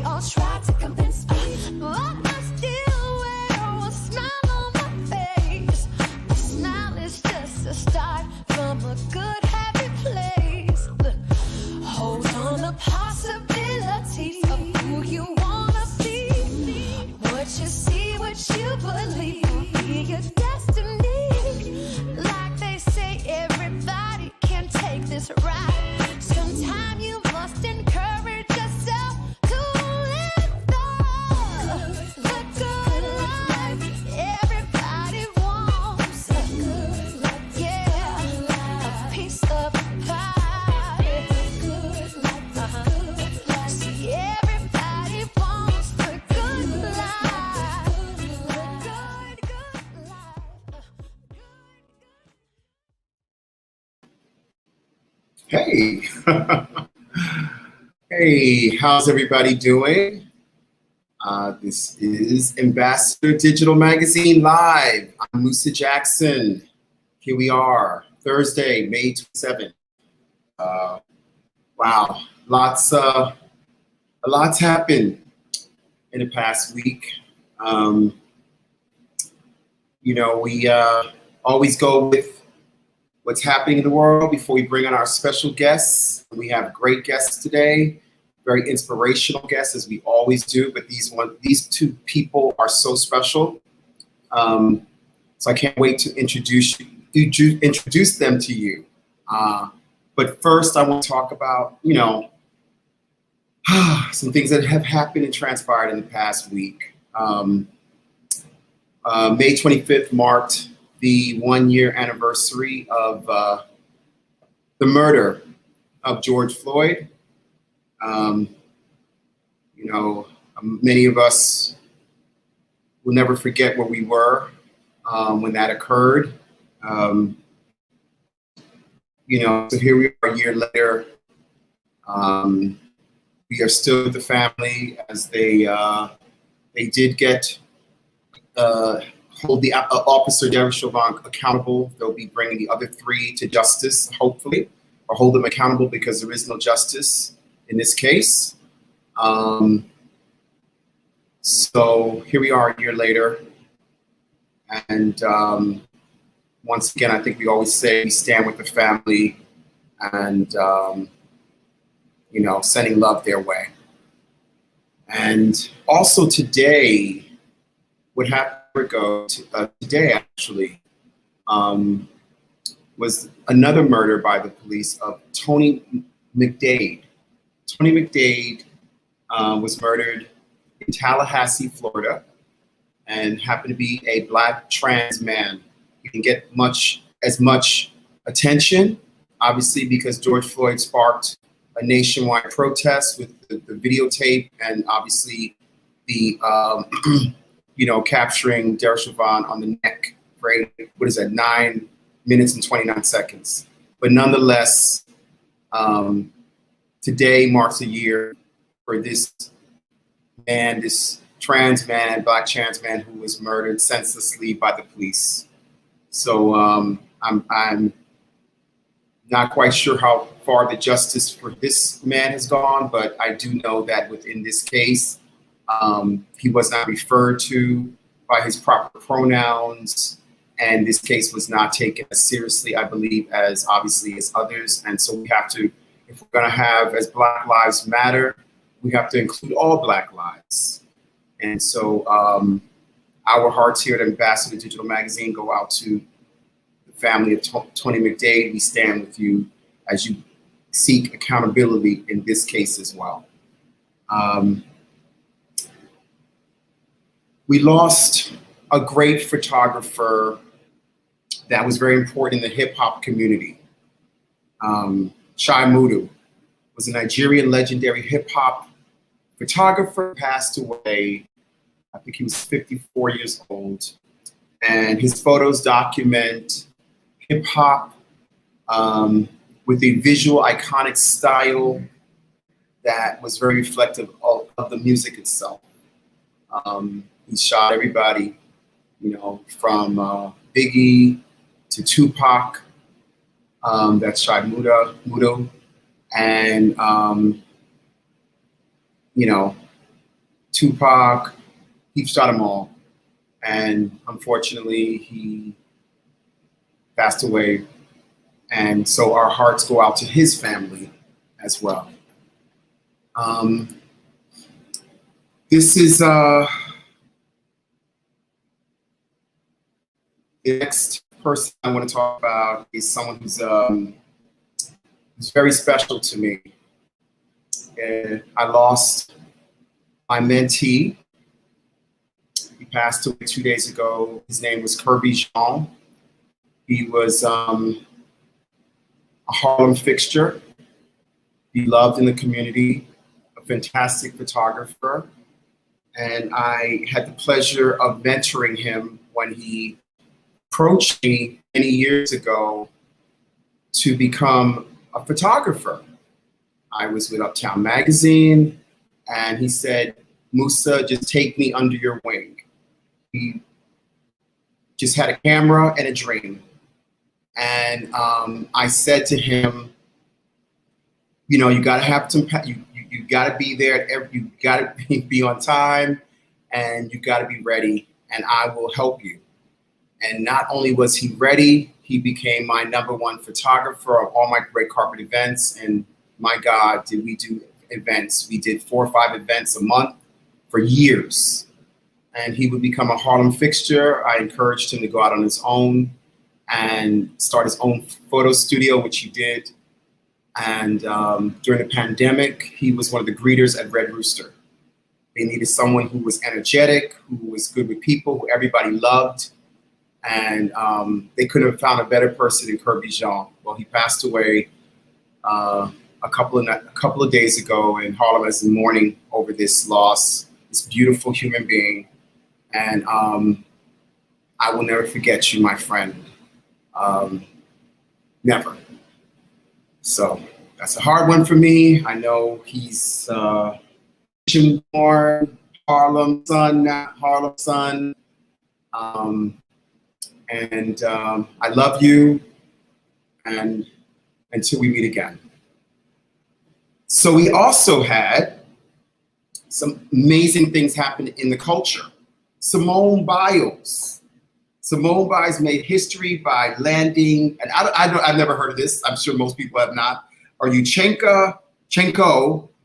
all try to convince me, but I still wear a smile on my face. A smile is just a start from a good happy place. Hold on to possibilities of who you wanna be. What you see, what you believe, be your destiny. Like they say, everybody can take this ride. Sometime you must encourage yourself to live the good life everybody wants. Yeah, a piece of pie. See, everybody wants the good life. The good life. Hey, hey, how's everybody doing? This is Ambassador Digital Magazine Live. I'm Musa Jackson. Here we are, Thursday, May 27th. Wow, a lot's happened in the past week. We always go with what's happening in the world before we bring on our special guests. We have great guests today, very inspirational guests, as we always do, but these two people are so special. So I can't wait to introduce them to you. But first I want to talk about, some things that have happened and transpired in the past week. May 25th marked the 1-year anniversary of the murder of George Floyd. Many of us will never forget where we were when that occurred. So here we are a year later. We are still with the family as they did get hold the officer Derek Chauvin accountable. They'll be bringing the other 3 to justice, hopefully, or hold them accountable because there is no justice in this case. So here we are a year later. And once again, I think we always say we stand with the family and, sending love their way. And also today, what happened today actually was another murder by the police of Tony McDade. Tony McDade was murdered in Tallahassee, Florida, and happened to be a Black trans man. He didn't get as much attention, obviously, because George Floyd sparked a nationwide protest with the videotape and obviously the capturing Derek Chauvin on the neck for 9 minutes and 29 seconds. But nonetheless, today marks a year for this man, this trans man, Black trans man who was murdered senselessly by the police. So I'm not quite sure how far the justice for this man has gone, but I do know that within this case, he was not referred to by his proper pronouns, and this case was not taken as seriously, I believe, as obviously as others. And so we have to, if we're going to have as Black Lives Matter, we have to include all Black lives. And so our hearts here at Ambassador Digital Magazine go out to the family of Tony McDade. We stand with you as you seek accountability in this case as well. We lost a great photographer that was very important in the hip hop community. Shai Mudu was a Nigerian legendary hip hop photographer, passed away. I think he was 54 years old. And his photos document hip hop with a visual iconic style that was very reflective of the music itself. He shot everybody, from Biggie to Tupac. That's Shai Mudu. And, Tupac. He shot them all. And unfortunately, he passed away. And so our hearts go out to his family as well. This is the next person I want to talk about is someone who's very special to me. I lost my mentee. He passed away 2 days ago. His name was Morejon. He was a Harlem fixture, beloved in the community, a fantastic photographer. And I had the pleasure of mentoring him when he approached me many years ago to become a photographer. I was with Uptown Magazine, and he said, Musa, just take me under your wing. He just had a camera and a dream. And I said to him, you know, you got to have some, you got to be there, you got to be on time, and you got to be ready, and I will help you. And not only was he ready, he became my #1 photographer of all my red carpet events. And my God, did we do events. We did 4 or 5 events a month for years. And he would become a Harlem fixture. I encouraged him to go out on his own and start his own photo studio, which he did. And during the pandemic, he was one of the greeters at Red Rooster. They needed someone who was energetic, who was good with people, who everybody loved. And they couldn't have found a better person than Morejon. Well, he passed away a couple of days ago, and Harlem is in mourning over this loss, this beautiful human being. And I will never forget you, my friend. Never. So that's a hard one for me. I know he's born Harlem son, not Harlem son. And I love you, and until we meet again. So we also had some amazing things happen in the culture. Simone Biles. Simone Biles made history by landing, and I've never heard of this. I'm sure most people have not. Chenko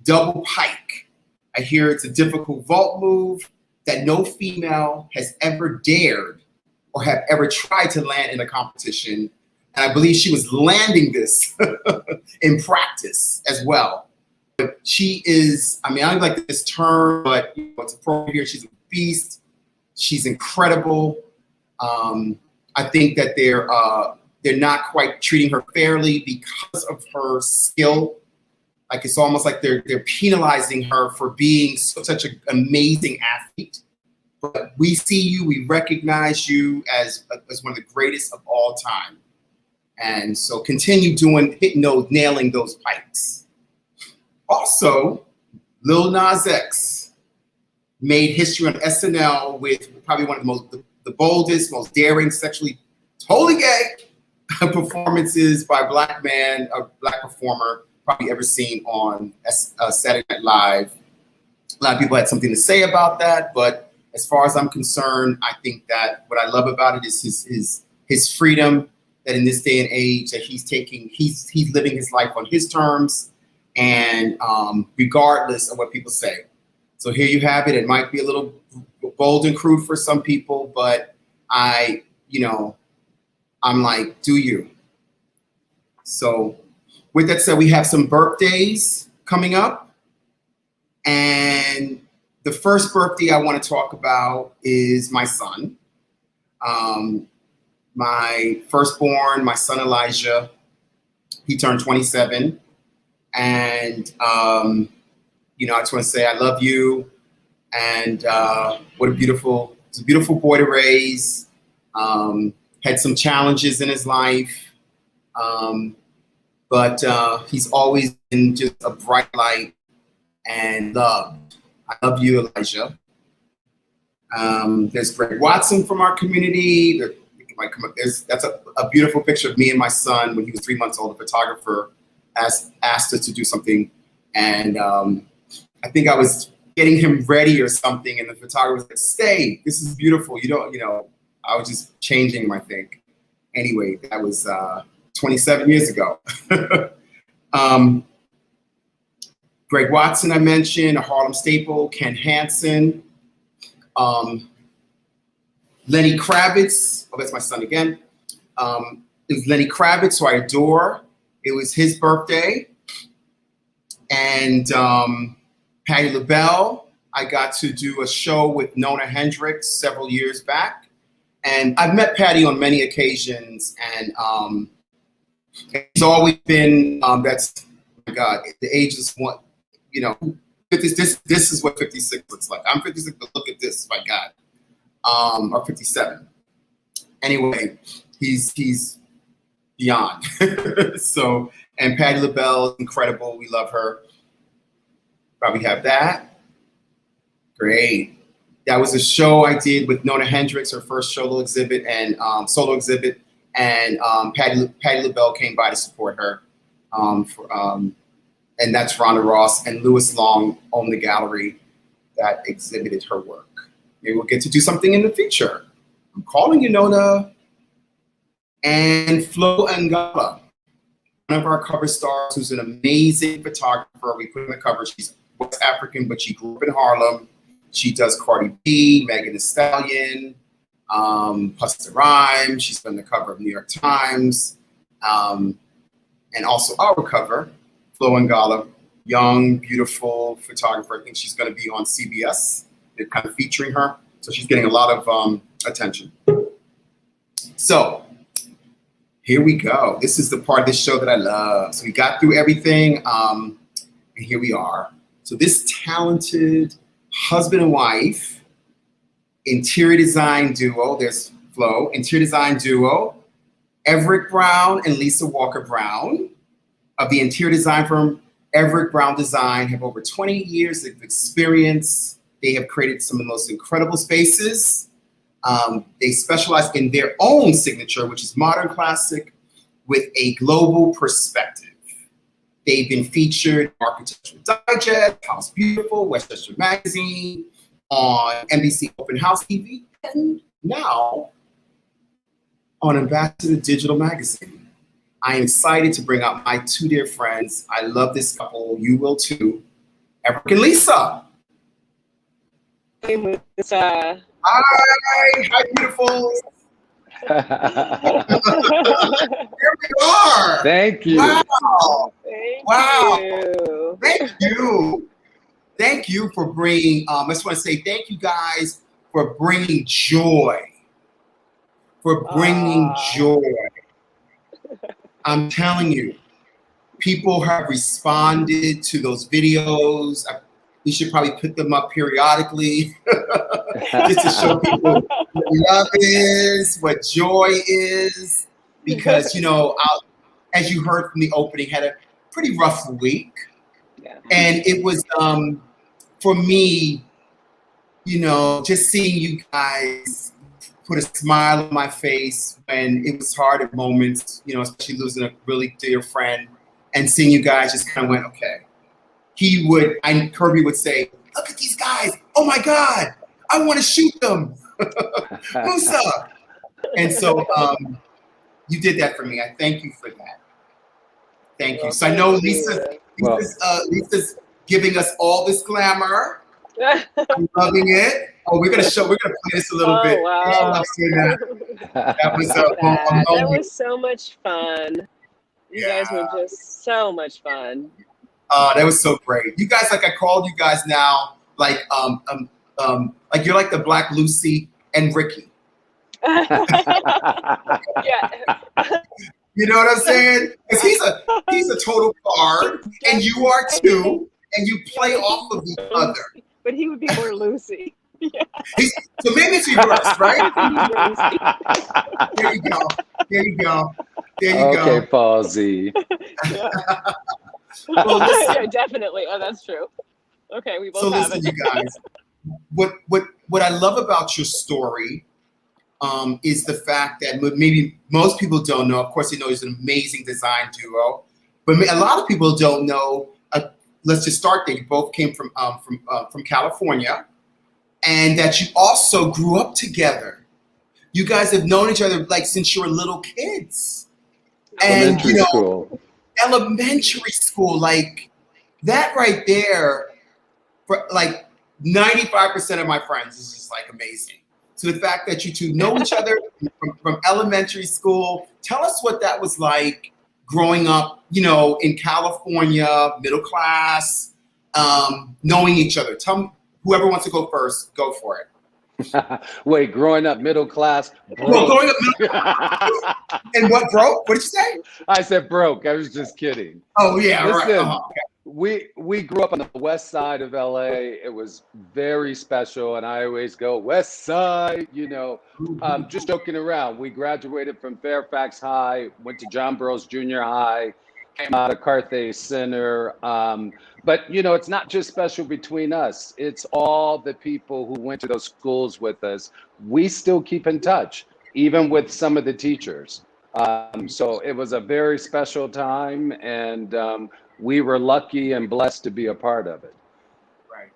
double pike. I hear it's a difficult vault move that no female has ever dared or have ever tried to land in a competition. And I believe she was landing this in practice as well. But she is, I mean, I don't like this term, but you know, it's appropriate here. She's a beast. She's incredible. I think that they're not quite treating her fairly because of her skill. Like it's almost like they're penalizing her for being such an amazing athlete. But we see you, we recognize you as one of the greatest of all time. And so continue nailing those pikes. Also, Lil Nas X made history on SNL with probably one of the boldest, most daring, sexually totally gay performances by a black performer probably ever seen on Saturday Night Live. A lot of people had something to say about that, but as far as I'm concerned, I think that what I love about it is his freedom, that in this day and age that he's living his life on his terms, and regardless of what people say. So here you have it. It might be a little bold and crude for some people, but I'm like, do you? So with that said, we have some birthdays coming up, and the first birthday I want to talk about is my son. My firstborn, my son Elijah, he turned 27. And, I just want to say I love you. And it's a beautiful boy to raise. Had some challenges in his life. But he's always been just a bright light and loved. I love you, Elijah. There's Greg Watson from our community. Might come up. That's a beautiful picture of me and my son when he was 3 months old. A photographer asked us to do something, and I think I was getting him ready or something, and the photographer was like, "Stay, this is beautiful." You don't, you know, I was just changing my thing. Anyway, that was 27 years ago. Greg Watson, I mentioned, a Harlem staple. Ken Hansen, Lenny Kravitz. Oh, that's my son again. It was Lenny Kravitz, who I adore. It was his birthday. And Patti LaBelle. I got to do a show with Nona Hendrix several years back. And I've met Patti on many occasions. And it's always been, that's, oh my God, the age is one, you know, this is what 56 looks like. I'm 56, but look at this, my God. Or 57. Anyway, he's beyond. So, and Patti LaBelle is incredible. We love her. Probably have that. Great. That was a show I did with Nona Hendrix, her first solo exhibit, and Patti LaBelle came by to support her. And that's Rhonda Ross and Louis Long own the gallery that exhibited her work. Maybe we'll get to do something in the future. I'm calling you, Nona. And Flo Angala, one of our cover stars, who's an amazing photographer. We put in the cover. She's West African, but she grew up in Harlem. She does Cardi B, Megan Thee Stallion, Busta Rhymes. She's been the cover of New York Times. And also our cover, Flo Angala, young, beautiful photographer. I think she's going to be on CBS. They're kind of featuring her. So she's getting a lot of attention. So here we go. This is the part of this show that I love. So we got through everything, and here we are. So this talented husband and wife interior design duo, there's Flo, interior design duo, Everick Brown and Lisa Walker Brown of the interior design firm Everick Brown Design have over 20 years of experience. They have created some of the most incredible spaces. They specialize in their own signature, which is modern classic with a global perspective. They've been featured in Architectural Digest, House Beautiful, Westchester Magazine, on NBC Open House TV, and now on Ambassador Digital Magazine. I am excited to bring out my two dear friends. I love this couple. You will too. Everick and Lisa. Hey, Musa. Hi, beautiful. Here we are. Thank you. Wow. Thank you. Thank you. Thank you for bringing, I just want to say thank you guys for bringing joy. Joy. I'm telling you, people have responded to those videos. We should probably put them up periodically just to show people what love is, what joy is. Because, you know, as you heard from the opening, had a pretty rough week. Yeah. And it was, for me, you know, just seeing you guys put a smile on my face when it was hard at moments, you know, especially losing a really dear friend, and seeing you guys just kind of went, okay. Kirby would say, look at these guys. Oh my God, I want to shoot them. Musa. And so you did that for me. I thank you for that. Thank you. So I know Lisa's giving us all this glamour. I'm loving it. Oh, we're gonna play this a little bit. Wow. That was that was so much fun. You Yeah. guys were just so much fun. That was so great. You guys, like I called you guys now, like you're like the Black Lucy and Ricky. Yeah. You know what I'm saying? Because he's a total card, and you are too, and you play off of each other. But he would be more Lucy. Yeah. So maybe it's reversed, right? There you go. Okay, Palsy. Yeah. Well, listen, Yeah, definitely. Oh, that's true. Okay, we both so have listen, it. you guys. What I love about your story is the fact that maybe most people don't know. Of course, they know he's an amazing design duo, but a lot of people don't know let's just start there. You both came from California, and that you also grew up together. You guys have known each other like since you were little kids. And Elementary school. Elementary school, like that right there, for like 95% of my friends is just like amazing. So the fact that you two know each other from elementary school, tell us what that was like growing up, in California, middle class, knowing each other. Tell me, whoever wants to go first, go for it. Wait, growing up middle class, broke. Well, growing up middle class. And what broke? What did you say? I said broke. I was just kidding. Oh, yeah, Listen, right. we grew up on the west side of LA. It was very special, and I always go west side, just joking around. We graduated from Fairfax High, went to John Burroughs Junior High, came out of COURTNEY Center. But, it's not just special between us. It's all the people who went to those schools with us. We still keep in touch, even with some of the teachers. So it was a very special time, and we were lucky and blessed to be a part of it. Right.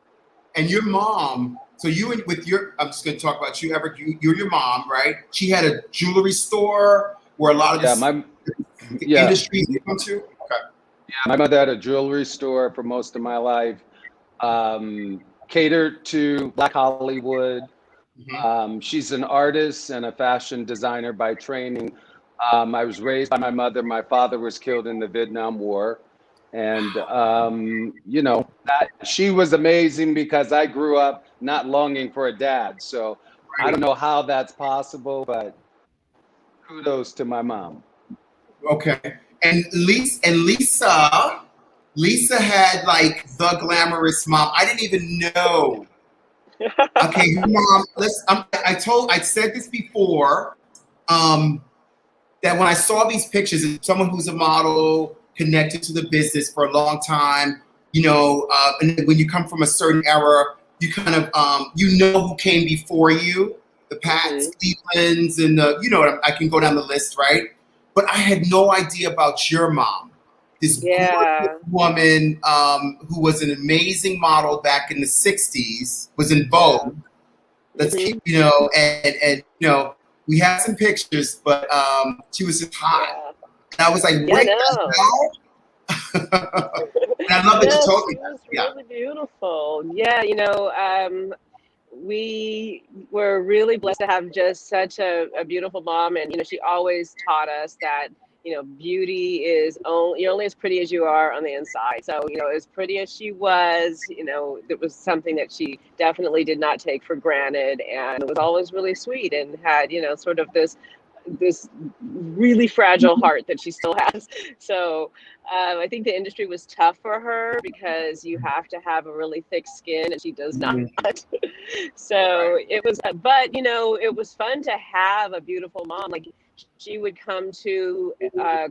And your mom, so I'm just going to talk about you, Everick. You're your mom, right? She had a jewelry store where a lot of the industries you come to. Okay. Yeah, my mother had a jewelry store for most of my life, catered to Black Hollywood. Mm-hmm. She's an artist and a fashion designer by training. I was raised by my mother. My father was killed in the Vietnam War. And, that she was amazing because I grew up not longing for a dad. So I don't know how that's possible, but kudos to my mom. Okay. And Lisa had like the glamorous mom. I didn't even know. Okay, your mom. I said this before. That when I saw these pictures, as someone who's a model connected to the business for a long time, and when you come from a certain era, you kind of who came before you, the Pat Stevens and I can go down the list, right? But I had no idea about your mom, this gorgeous woman who was an amazing model back in the '60s, was in Vogue. Let's keep, we had some pictures, but she was just hot. And I was like, wait, that's Val? And I love that you told me that. She was really beautiful. Yeah, we were really blessed to have just such a beautiful mom. And, she always taught us that, beauty is you're only as pretty as you are on the inside. So, as pretty as she was, it was something that she definitely did not take for granted. And it was always really sweet and had, sort of this really fragile heart that she still has. So I think the industry was tough for her because you have to have a really thick skin, and she does not. So it was, but it was fun to have a beautiful mom. Like, she would come to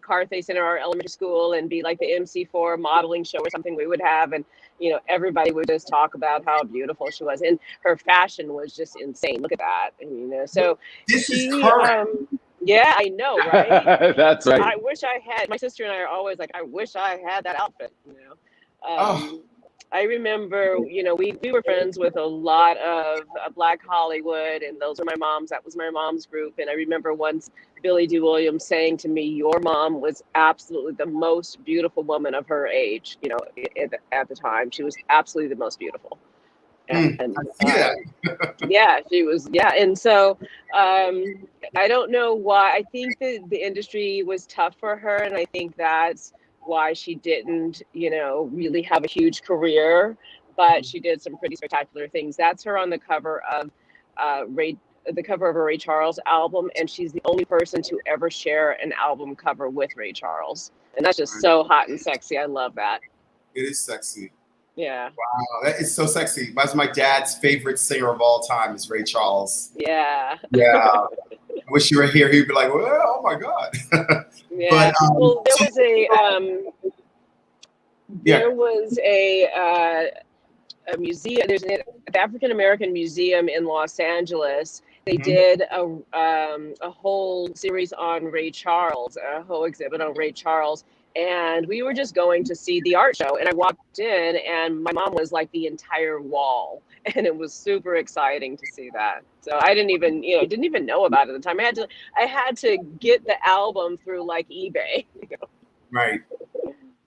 COURTNEY Center, our elementary school, and be like the MC for a modeling show or something we would have. And, everybody would just talk about how beautiful she was. And her fashion was just insane. Look at that. And, so this is correct. Yeah, I know, right? That's right. I wish I had, my sister and I are always like, I wish I had that outfit, I remember, we were friends with a lot of Black Hollywood, and those are my mom's. That was my mom's group. And I remember once Billy D. Williams saying to me, your mom was absolutely the most beautiful woman of her age, at the time. She was absolutely the most beautiful. And yeah, she was. Yeah. And so I don't know why. I think that the industry was tough for her. And I think that's why she didn't, really have a huge career, but she did some pretty spectacular things. That's her on the cover of a Ray Charles album, and she's the only person to ever share an album cover with Ray Charles, and that's just so hot and sexy. I love that. It is sexy. Yeah. Wow, that is so sexy. That's my dad's favorite singer of all time is Ray Charles. Yeah. Yeah. I wish you were here. He'd be like, well, oh my God. Yeah. But, well, there was a museum. There's an African American museum in Los Angeles. They did a whole series on Ray Charles, a whole exhibit on Ray Charles. and we were just going to see the art show, and I walked in and my mom was like the entire wall, and it was super exciting to see that. So I didn't even, didn't even know about it at the time. I had to get the album through like eBay. Right.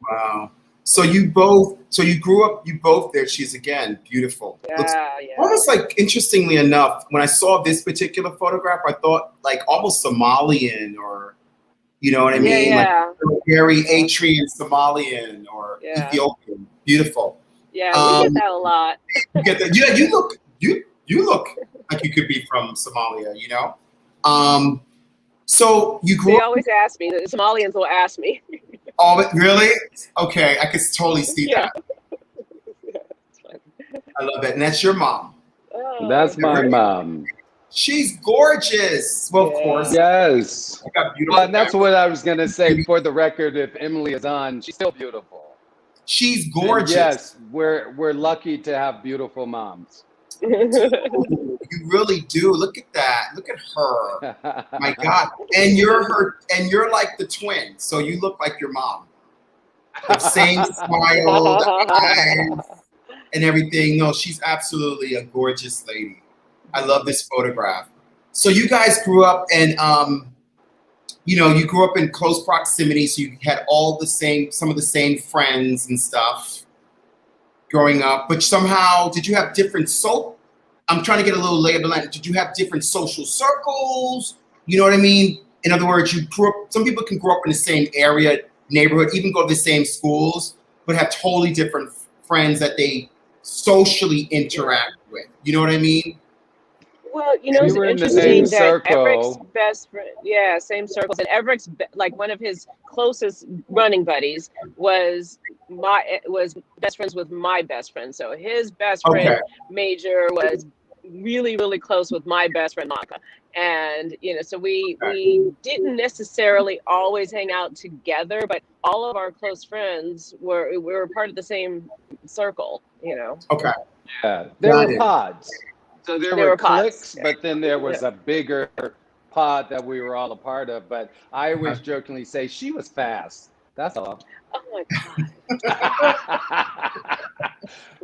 Wow. So you grew up, you both there. She's again beautiful. Looks Yeah. almost like, interestingly enough, when I saw this particular photograph, I thought like almost Somalian, or you know what I mean? Yeah. Like very Eritrean Somalian or Yeah. Ethiopian. Beautiful. Yeah, we get that a lot. You get that? Yeah, you look like you could be from Somalia, you know? So you grew They up. always ask me. The Somalians will ask me. Oh, really? Okay, I could totally see Yeah. that. I love it. And that's your mom. Oh, That's my mom. She's gorgeous. Well, of Yeah. course. Yes. I got beautiful. Well, and that's what I was going to say. For the record, if Emily is on, she's still beautiful. She's And gorgeous. yes, we're lucky to have beautiful moms. Ooh, you really do. Look at that. Look at her. My God. And you're like the twin. So you look like your mom. The same smile, the eyes, and everything. No, she's absolutely a gorgeous lady. I love this photograph. So you guys grew up, and you grew up in close proximity, so you had some of the same friends and stuff growing up. But somehow, did you have different I'm trying to get a little lay of the land. Did you have different social circles? You know what I mean? In other words, you grew up. Some people can grow up in the same area, neighborhood, even go to the same schools, but have totally different friends that they socially interact with. You know what I mean? Well, We it's were in the interesting same that Everick's circle. best friend, yeah, same circles, and Everick's like one of his closest running buddies was best friends with my best friend. So his best Okay. friend Major was really, really close with my best friend Monica, and so we didn't necessarily always hang out together, but all of our close friends we were part of the same circle. Okay. Yeah, there Got were it. pods. So there There were were pods. cliques, but then there was a bigger pod that we were all a part of. But I always jokingly say she was fast. That's all. Oh my God.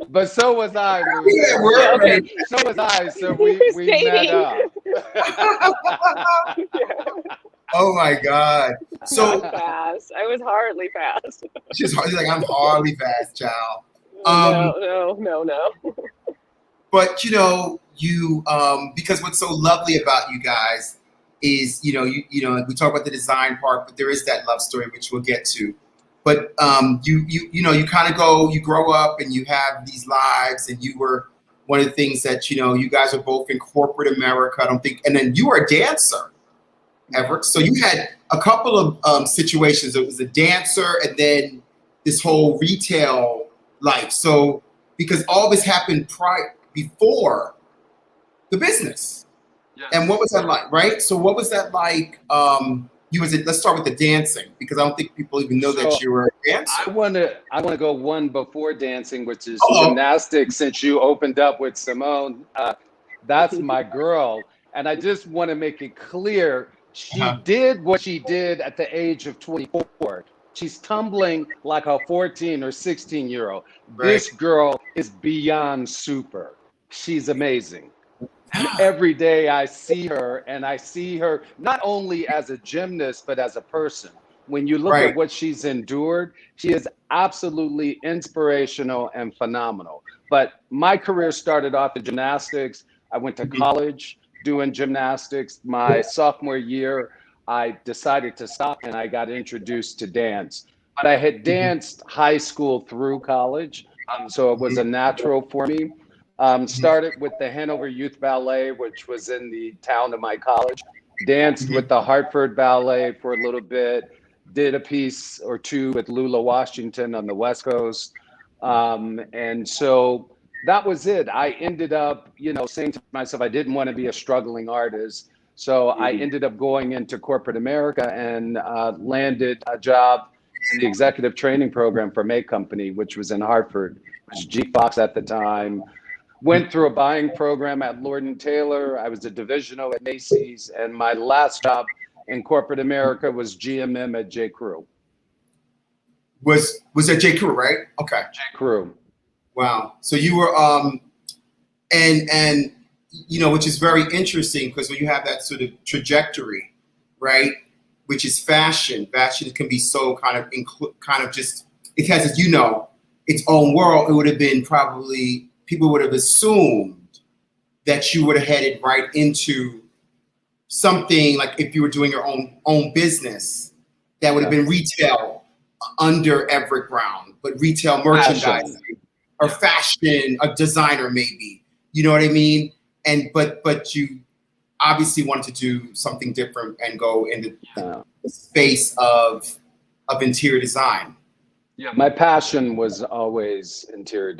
But so was I. Yeah, we're Okay. So was I. So We we were met dating. up. Oh my God. So Not fast. I was hardly fast. she's like, I'm hardly fast, child. No. But because what's so lovely about you guys is, we talk about the design part, but there is that love story which we'll get to. But you kind of you grow up and you have these lives, and you were one of the things that you guys are both in corporate America. I don't think, and then you were a dancer, Everick. So you had a couple of situations. It was a dancer, and then this whole retail life. So because all this happened before the business. Yes. And what was that like, right? So what was that like? Let's start with the dancing, because I don't think people even know that you were a dancer. I want to go one before dancing, which is Uh-oh. gymnastics. Since you opened up with Simone, that's my girl, and I just want to make it clear she did what she did at the age of 24. She's tumbling like a 14 or 16-year-old. Right. This girl is beyond super. She's amazing. And every day I see her, and I see her not only as a gymnast, but as a person. When you look at what she's endured, she is absolutely inspirational and phenomenal. But my career started off in gymnastics. I went to college doing gymnastics. My sophomore year, I decided to stop, and I got introduced to dance. But I had danced high school through college, so it was a natural for me. Started with the Hanover Youth Ballet, which was in the town of my college. Danced with the Hartford Ballet for a little bit. Did a piece or two with Lula Washington on the West Coast. And so that was it. I ended up, saying to myself, I didn't want to be a struggling artist. So I ended up going into corporate America and landed a job in the executive training program for May Company, which was in Hartford. It was G Fox at the time. Went through a buying program at Lord & Taylor. I was a divisional at Macy's. And my last job in corporate America was GMM at J. Crew. Was that J. Crew, right? Okay. Crew. Wow. So you were and you know, which is very interesting because when you have that sort of trajectory, right, which is fashion. Fashion can be so kind of just, it has, as you know, its own world. It would have been probably, people would have assumed that you would have headed right into something like if you were doing your own business, that would have been retail under Everick Brown, but retail merchandising or fashion, a designer maybe. You know what I mean? And but you obviously wanted to do something different and go into the space of interior design. Yeah, my passion was always interior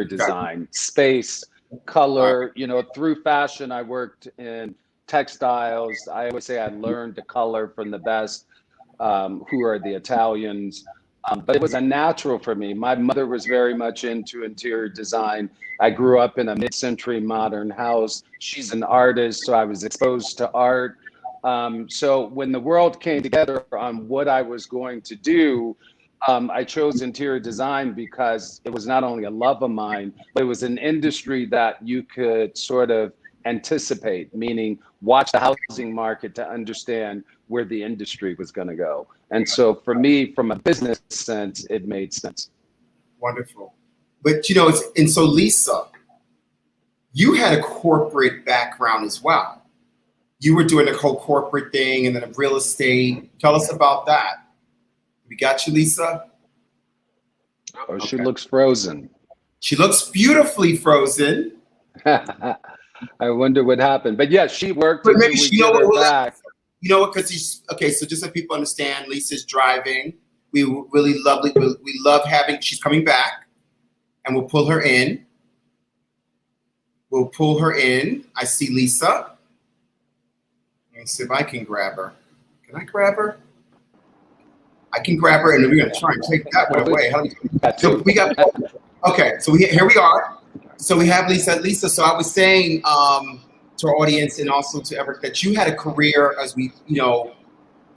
design, space, color. You know, through fashion, I worked in textiles. I always say I learned the color from the best, who are the Italians. But it was a natural for me. My mother was very much into interior design. I grew up in a mid-century modern house. She's an artist, so I was exposed to art. So when the world came together on what I was going to do, I chose interior design because it was not only a love of mine, but it was an industry that you could sort of anticipate, meaning watch the housing market to understand where the industry was going to go. And so for me, from a business sense, it made sense. Wonderful. But you know, and so Lisa, you had a corporate background as well. You were doing the whole corporate thing and then real estate. Tell us about that. We got you, Lisa? Oh, she looks frozen. She looks beautifully frozen. I wonder what happened. But yeah, she worked But until maybe we she get know her what back. You know what? Because he's okay. So just so people understand, Lisa's driving. We really lovely. We love having. She's coming back, and we'll pull her in. We'll pull her in. I see Lisa. Let me see if I can grab her. Can I grab her? I can grab her, and then we're gonna try and take that one away. So we got. Okay, so here we are. So we have Lisa. Lisa. So I was saying to our audience and also to Everick that you had a career as we, you know,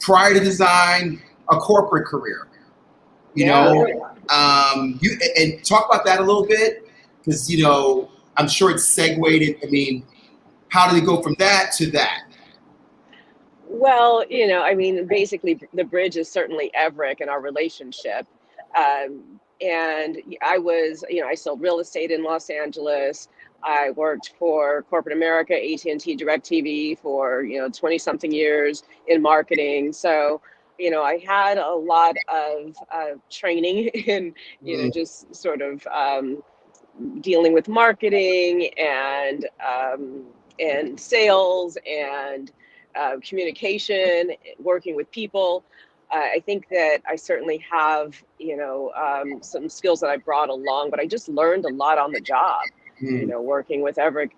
prior to design, a corporate career. You know, you and talk about that a little bit because you know I'm sure it's segued. I mean, how did it go from that to that? Well, you know, I mean, basically, the bridge is certainly Everick and our relationship. And I was, you know, I sold real estate in Los Angeles. I worked for corporate America, AT&T, DirecTV for, you know, 20 something years in marketing. So, you know, I had a lot of training in, you know, just sort of dealing with marketing and sales and communication, working with people. I think that I certainly have, you know, some skills that I brought along, but I just learned a lot on the job, you know, working with Everick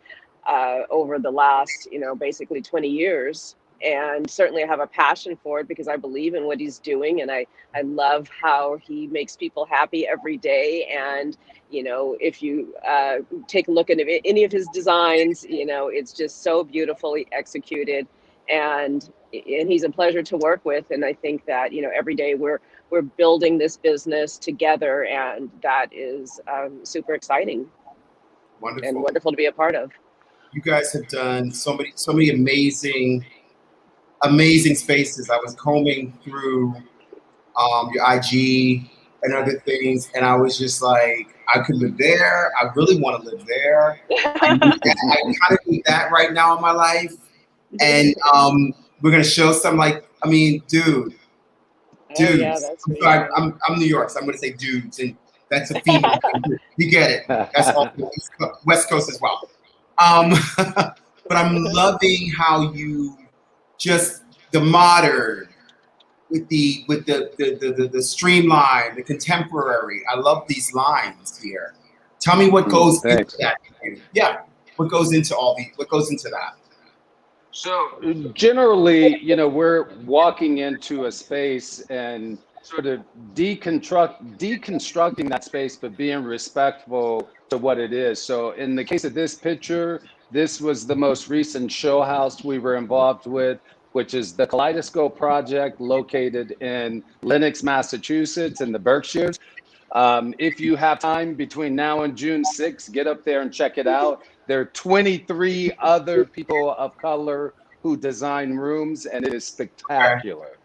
over the last, you know, basically 20 years. And certainly I have a passion for it because I believe in what he's doing. And I love how he makes people happy every day. And, you know, if you take a look at any of his designs, you know, it's just so beautifully executed. And he's a pleasure to work with. And I think that, you know, every day we're building this business together, and that is super exciting. Wonderful. And wonderful to be a part of. You guys have done so many amazing spaces. I was combing through your IG and other things, and I was just like, I could live there. I really want to live there. I kind of need that right now in my life. And we're gonna show some, like, I mean, dudes. Oh, yeah, that's I'm sorry, I'm New York, so I'm gonna say dudes, and that's a female. You get it. That's all West Coast as well. But I'm loving how you just the modern with the streamlined, the contemporary. I love these lines here. Tell me what goes into that. Yeah, what goes into that? So generally, you know, we're walking into a space and sort of deconstructing that space, but being respectful to what it is. So in the case of this picture, this was the most recent show house we were involved with. which is the Kaleidoscope Project located in Lenox, Massachusetts in the Berkshires. If you have time between now and June 6th, get up there and check it out. There are 23 other people of color who design rooms, and it is spectacular.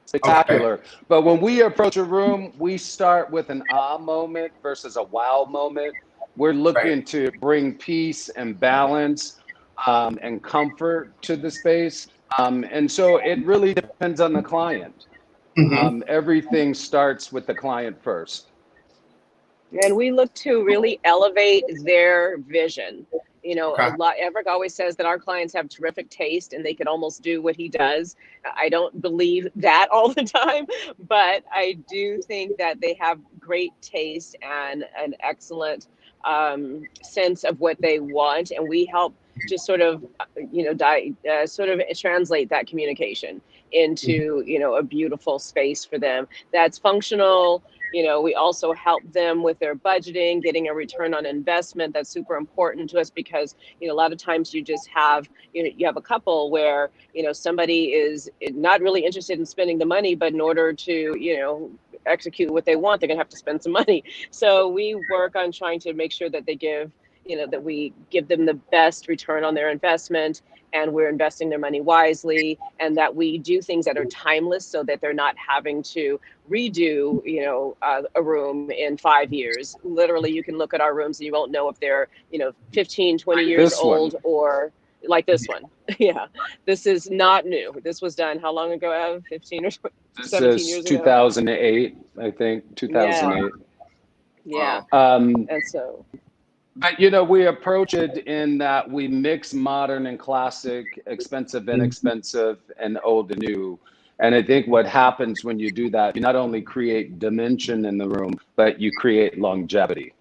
Spectacular. Okay. But when we approach a room, we start with an ah moment versus a wow moment. We're looking Right. to bring peace and balance and comfort to the space. And so it really depends on the client. Mm-hmm. Everything starts with the client first. And we look to really elevate their vision. You know, Okay. Everick always says that our clients have terrific taste and they can almost do what he does. I don't believe that all the time, but I do think that they have great taste and an excellent sense of what they want. And we help just sort of, sort of translate that communication into, a beautiful space for them that's functional. We also help them with their budgeting, getting a return on investment. That's super important to us because, a lot of times you just have, you have a couple where, somebody is not really interested in spending the money, but in order to, execute what they want, they're gonna have to spend some money. So we work on trying to make sure that they give, that we give them the best return on their investment, and we're investing their money wisely, and that we do things that are timeless so that they're not having to redo, a room in 5 years. Literally, you can look at our rooms and you won't know if they're, 15, 20 years This one. old or like this one. Yeah, this is not new. This was done how long ago, Ev? 15 or This 17 is years ago? 2008, I think, 2008. Yeah. Um, And so, But we approach it in that we mix modern and classic, expensive, inexpensive, and old and new. And I think what happens when you do that, you not only create dimension in the room, but you create longevity.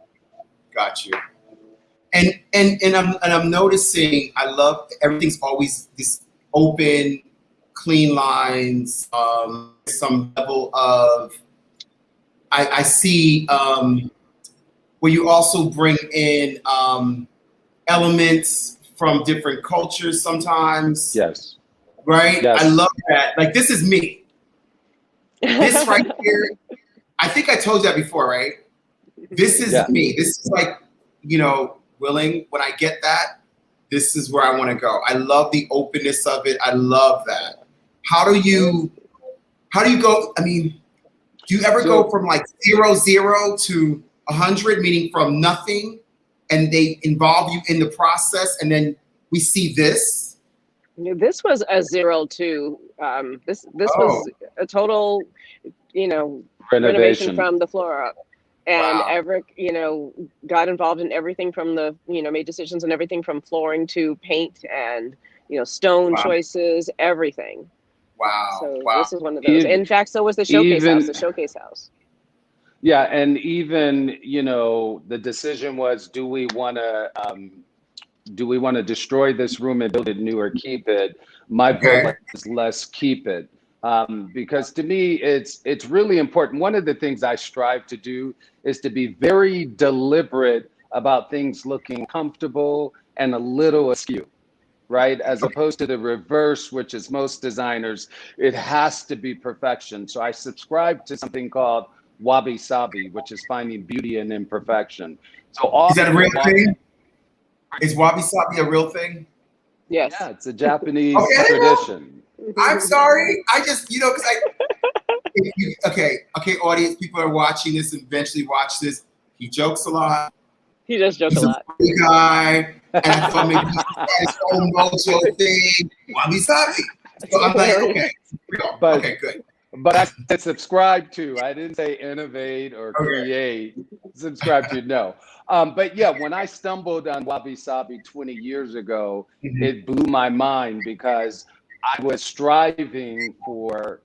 Got you. And I'm noticing. I love everything's always this open, clean lines. Some level of I see. Where you also bring in elements from different cultures sometimes, Yes. right? Yes. I love that. Like, this is me. This right here, I think I told you that before, right? This is Yeah. me. This is like, willing, when I get that, this is where I want to go. I love the openness of it. I love that. How do you go? I mean, do you ever go from like 0 to 100, meaning from nothing, and they involve you in the process, and then we see this? This was a 0 to this was a total, renovation from the floor up. And Wow. Everick, got involved in everything from the, made decisions on everything from flooring to paint and, stone Wow. choices, everything. Wow. So Wow. this is one of those. In fact, so was the showcase house. Yeah, and even the decision was, do we want to destroy this room and build it new or keep it? My vote is let's keep it, because to me it's really important. One of the things I strive to do is to be very deliberate about things looking comfortable and a little askew, right? As opposed to the reverse, which is most designers, it has to be perfection. So I subscribe to something called wabi sabi, which is finding beauty in imperfection. So is that a real thing? Is wabi sabi a real thing? Yes. Yeah, it's a Japanese tradition. I'm sorry. I just, because okay, audience, people are watching this and eventually watch this. He jokes a lot. He does joke He's a lot. Funny guy. And I thought maybe he had his own mojo thing. Wabi sabi. So I'm like, okay, okay, good. But I said subscribe to. I didn't say innovate or create. Subscribe to, no. But yeah, when I stumbled on wabi sabi 20 years ago, it blew my mind because I was striving for,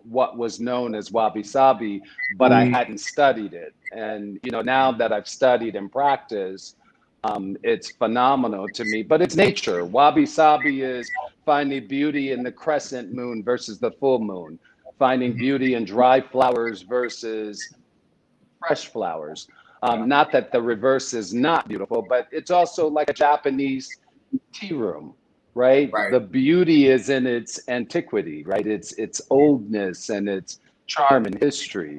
what was known as wabi sabi, but I hadn't studied it. And now that I've studied and practiced, it's phenomenal to me. But it's nature. Wabi sabi is finding beauty in the crescent moon versus the full moon. Finding beauty in dry flowers versus fresh flowers. Not that the reverse is not beautiful, but it's also like a Japanese tea room. right? Right. The beauty is in its antiquity, right? Its oldness and its charm and history.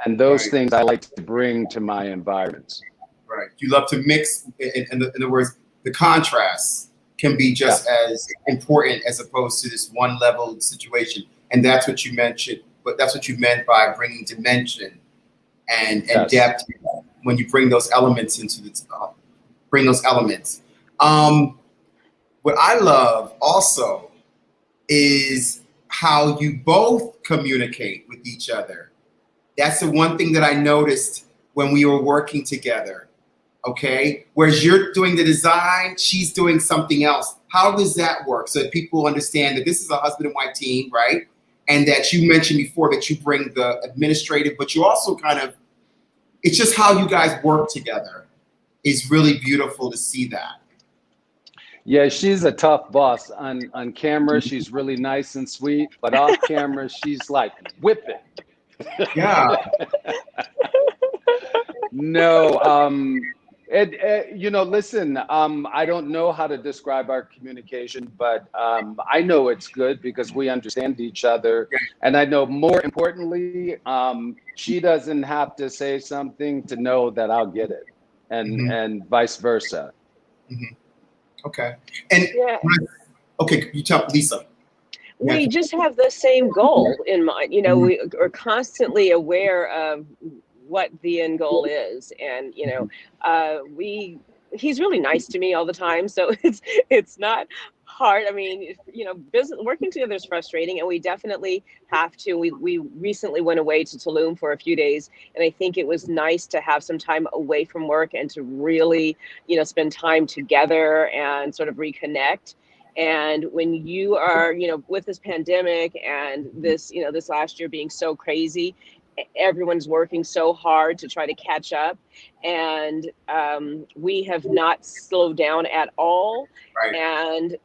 And those Right. things I like to bring to my environments. Right. You love to mix, in other words, the contrasts can be just as important as opposed to this one level situation. And that's what you mentioned, but that's what you meant by bringing dimension and depth when you bring those elements into the, bring those elements. What I love also is how you both communicate with each other. That's the one thing that I noticed when we were working together. Okay, whereas you're doing the design, she's doing something else. How does that work so that people understand that this is a husband and wife team, right? And that you mentioned before that you bring the administrative, but you also kind of, it's just how you guys work together is really beautiful to see that. Yeah, she's a tough boss. On camera, she's really nice and sweet, but off camera, she's like whipping. Yeah. No, you know, listen, I don't know how to describe our communication, but I know it's good because we understand each other. And I know more importantly, she doesn't have to say something to know that I'll get it, and vice versa. Mm-hmm. Okay. And okay, you tell Lisa. We just have the same goal in mind. You know, we are constantly aware of what the end goal is, and you know, he's really nice to me all the time, so it's not hard. I mean, you know, business working together is frustrating, and we definitely have to. We recently went away to Tulum for a few days, and I think it was nice to have some time away from work and to really, you know, spend time together and sort of reconnect. And when you are, you know, with this pandemic and this, you know, this last year being so crazy, everyone's working so hard to try to catch up, and we have not slowed down at all. Right. And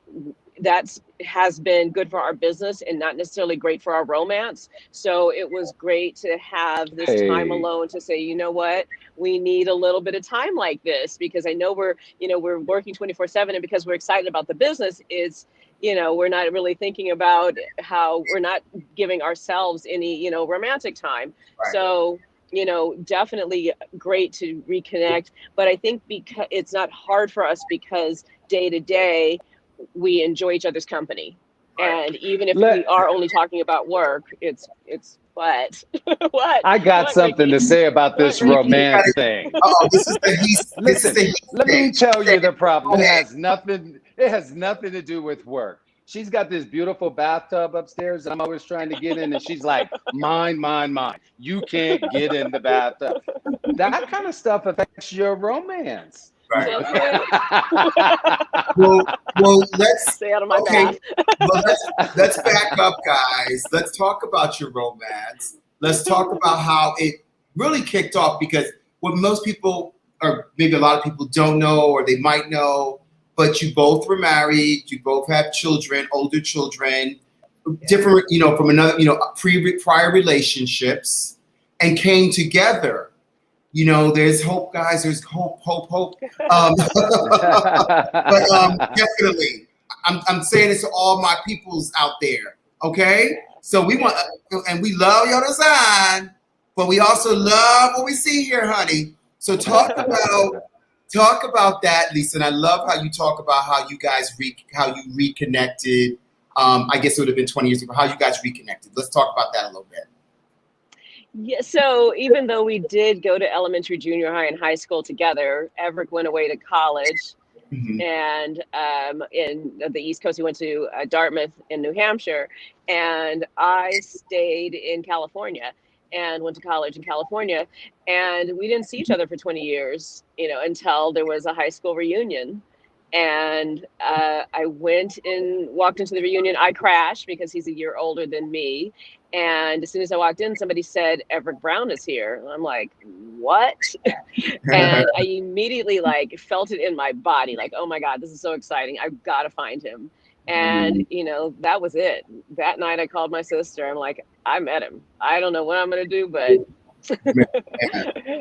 that's has been good for our business and not necessarily great for our romance. So it was great to have this time alone to say, you know what, we need a little bit of time like this, because I know we're, you know, we're working 24/7, and because we're excited about the business, is, you know, we're not really thinking about how we're not giving ourselves any, you know, romantic time. Right. So, you know, definitely great to reconnect. But I think because it's not hard for us, because day to day, we enjoy each other's company. Right. And even if we are only talking about work, it's what? What? I got what, something Ricky? to say about this What, Ricky? romance thing. Oh, this is the Listen, let me tell you the problem. It has nothing to do with work. She's got this beautiful bathtub upstairs, and I'm always trying to get in, and she's like, mine, mine, mine. You can't get in the bathtub. That kind of stuff affects your romance. Right. Okay. well, let's Stay out of my bath. Well, let's back up, guys. Let's talk about your romance. Let's talk about how it really kicked off, because what most people, or maybe a lot of people, don't know, or they might know, but you both were married, you both have children, older children, different, you know, from another, you know, prior relationships, and came together. You know, there's hope, guys. There's hope. But definitely, I'm saying this to all my peoples out there. Okay, so we want, and we love your design, but we also love what we see here, honey. So talk about that, Lisa. And I love how you talk about how you guys reconnected. I guess it would have been 20 years ago. How you guys reconnected. Let's talk about that a little bit. Yeah, so even though we did go to elementary, junior high, and high school together, Everick went away to college. And in the East Coast, he went to Dartmouth in New Hampshire, and I stayed in California and went to college in California. And we didn't see each other for 20 years, you know, until there was a high school reunion. And I walked into the reunion. I crashed because he's a year older than me. And as soon as I walked in, somebody said, Everick Brown is here. And I'm like, what? And I immediately like felt it in my body, like, oh my God, this is so exciting. I've got to find him. And, you know, that was it. That night I called my sister. I'm like, I met him. I don't know what I'm going to do, but Man.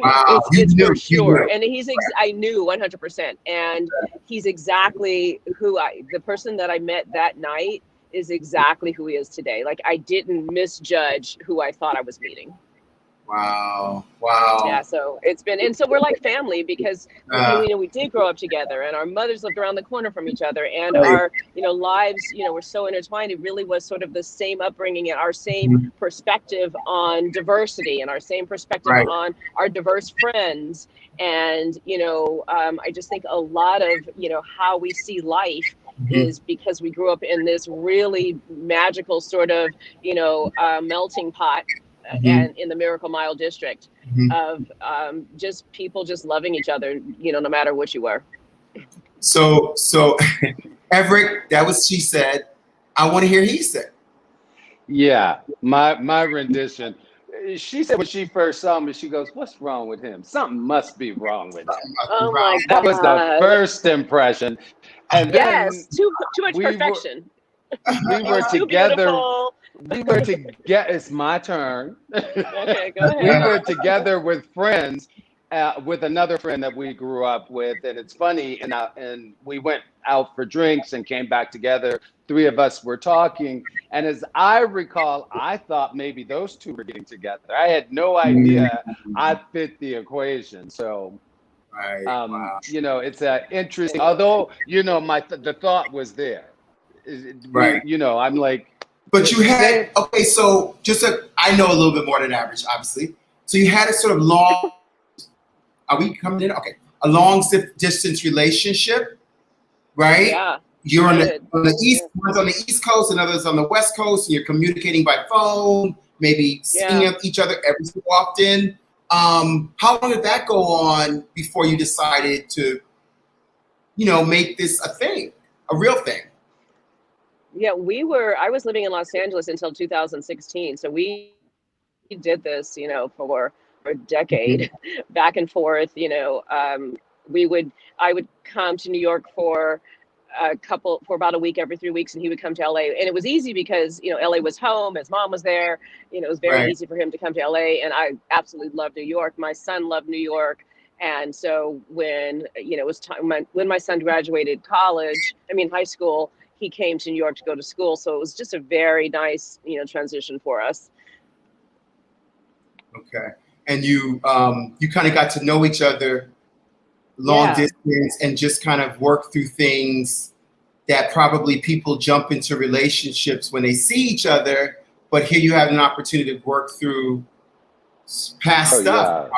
Wow. It's You for knew, you sure. knew. And I knew 100%. And he's exactly the person that I met that night is exactly who he is today. Like, I didn't misjudge who I thought I was meeting. Wow. Wow. Yeah, so it's been, and so we're like family because we did grow up together, and our mothers lived around the corner from each other, and our lives were so intertwined. It really was sort of the same upbringing and our same perspective on diversity and our same perspective on our diverse friends. And I just think a lot of how we see life is because we grew up in this really magical sort of melting pot. And in the Miracle Mile district of just people just loving each other, no matter what you were. So Everick, that was she said. I want to hear he said. Yeah, my rendition. She said when she first saw me, she goes, "What's wrong with him? Something must be wrong with him." Oh my God. That was the first impression. And yes, then too much perfection. We were together. We were together. It's my turn. Okay, go ahead. We were together with friends, with another friend that we grew up with, and it's funny. And we went out for drinks and came back together. Three of us were talking, and as I recall, I thought maybe those two were getting together. I had no idea I fit the equation. So, it's interesting. Although the thought was there. I'm like. But you had, okay, so I know a little bit more than average, obviously. So you had a sort of long, are we coming in? Okay. A long distance relationship, right? Yeah. You're on the East, one's on the East Coast, another's on the West Coast, and you're communicating by phone, maybe seeing each other every so often. How long did that go on before you decided to, make this a thing, a real thing? Yeah, I was living in Los Angeles until 2016. So we did this, for a decade, back and forth, I would come to New York for about a week every 3 weeks, and he would come to LA. And it was easy because, LA was home, his mom was there, it was very easy for him to come to LA. And I absolutely loved New York. My son loved New York. And so when, it was time, when my son graduated high school, he came to New York to go to school. So it was just a very nice, transition for us. Okay. And you kind of got to know each other long distance and just kind of work through things that probably people jump into relationships when they see each other, but here you have an opportunity to work through past stuff,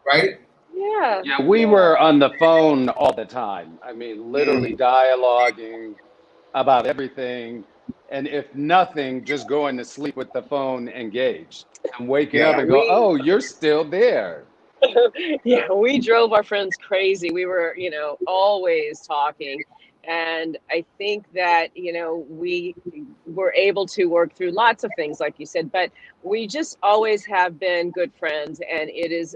right? Yeah. Yeah, we were on the phone all the time. I mean, literally dialoguing about everything, and if nothing, just going to sleep with the phone engaged and waking up and go, "Oh, you're still there." Yeah, we drove our friends crazy. We were, always talking, and I think that we were able to work through lots of things, like you said, but we just always have been good friends, and it is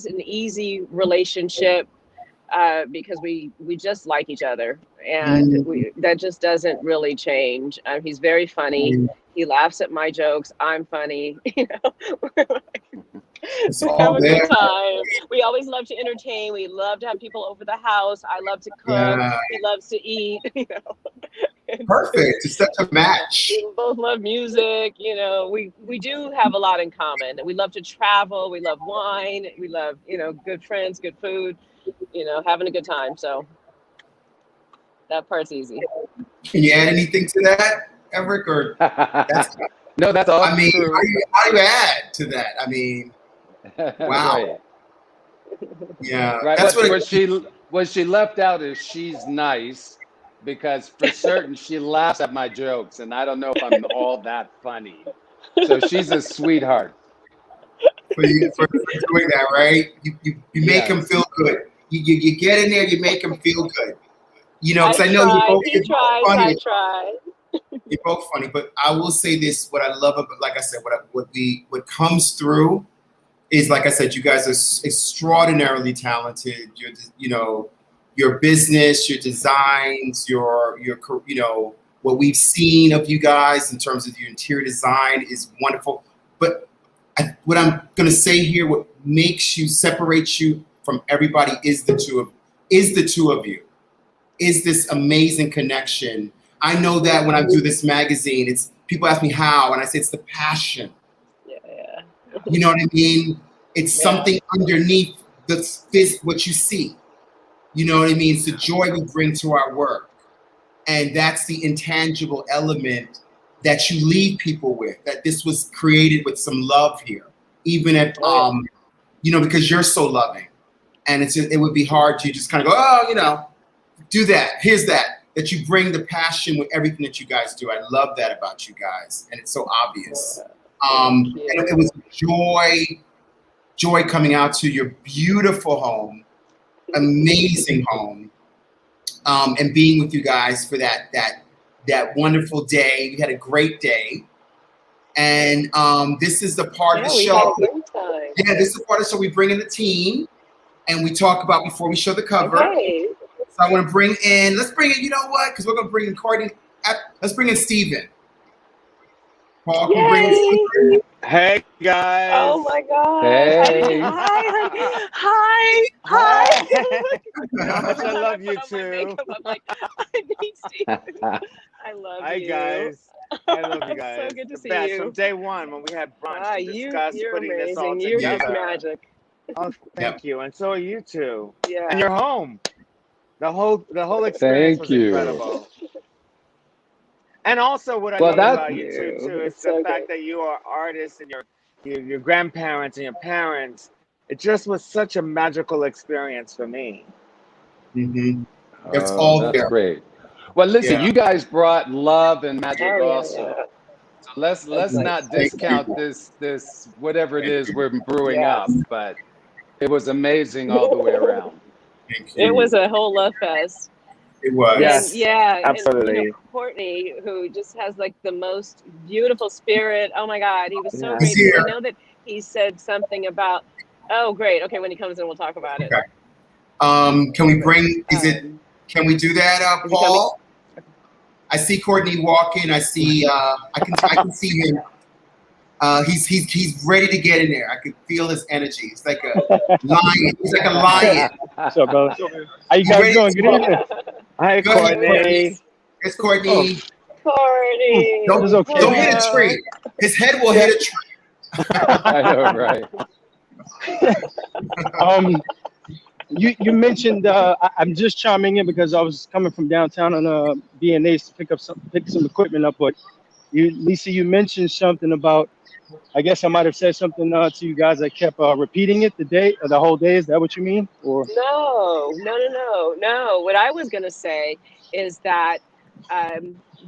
an easy relationship. Because we just like each other, and that just doesn't really change. He's very funny. He laughs at my jokes. I'm funny. It's We all have a there. good time. We always love to entertain. We love to have people over the house. I love to cook. Yeah. He loves to eat. Perfect. It's such a match. We both love music. We do have a lot in common. We love to travel. We love wine. We love good friends, good food. Having a good time. So that part's easy. Can you add anything to that, Everick? Or no, that's all. I mean, true. how do you add to that? I mean, wow. Yeah. Right. That's what she left out is she's nice, because for certain she laughs at my jokes, and I don't know if I'm all that funny. So she's a sweetheart. For doing that, right? You make them feel good. You get in there, you make them feel good. Because I know you're both funny. I try. You're both funny, but I will say this: what I love about, like I said, what comes through is, like I said, you guys are extraordinarily talented. Your business, your designs, your what we've seen of you guys in terms of your interior design is wonderful. But what I'm going to say here, what makes you, separates you from everybody is the two of you, is this amazing connection. I know that when I do this magazine, it's people ask me how, and I say it's the passion. Yeah. You know what I mean? It's something underneath what you see. You know what I mean? It's the joy we bring to our work. And that's the intangible element that you leave people with, that this was created with some love here, even if, you know, because you're so loving. And it would be hard to just kind of go, oh, you know, do that. Here's that you bring the passion with everything that you guys do. I love that about you guys. And it's so obvious. And it was joy coming out to your beautiful home, amazing home. And being with you guys for that wonderful day. We had a great day. And this is the part of the show. Yeah, this is the part of the show we bring in the team and we talk about before we show the cover. Okay. So I want to let's bring in, you know what? Because we're going to bring in Courtney. Let's bring in Steven. Paul, can we bring in Steven? Hey guys! Oh my God! Hey! Hi! How much I love you too. I'm like, I need Steven. I love Hi you. guys! I love you guys. So good to see Best you. From day one when we had brunch, we discussed You're putting amazing. this all You're together. just magic. Oh, thank you, and so are you two. Yeah. And you're home. The whole experience was incredible. And also, what I love about you too is the fact that you are artists and your grandparents and your parents. It just was such a magical experience for me. Mm-hmm. It's all that's there. great. Well, listen, you guys brought love and magic also. Yeah. So let's not discount this whatever it is we're brewing up, but it was amazing all the way around. Thank you. It was a whole love fest. It was. Yes. And, yeah, absolutely. And, Courtney, who just has like the most beautiful spirit. Oh my God, he was so He's great. here. I know that he said something about. Oh, great. Okay, when he comes in, we'll talk about it. Okay. Can we bring? Can we do that, Paul? I see Courtney walking. I see. I can see him. He's ready to get in there. I can feel his energy. It's like a lion. He's like a lion. What's up, brother? How you guys doing? Good evening. Hi, Courtney. It's Courtney. Courtney. Don't hit a tree. His head will hit a tree. I know, right? You mentioned. I'm just chiming in because I was coming from downtown on B&A's to pick some equipment up. But Lisa, you mentioned something about. I guess I might have said something to you guys. I kept repeating it the whole day. Is that what you mean? Or No. What I was gonna say is that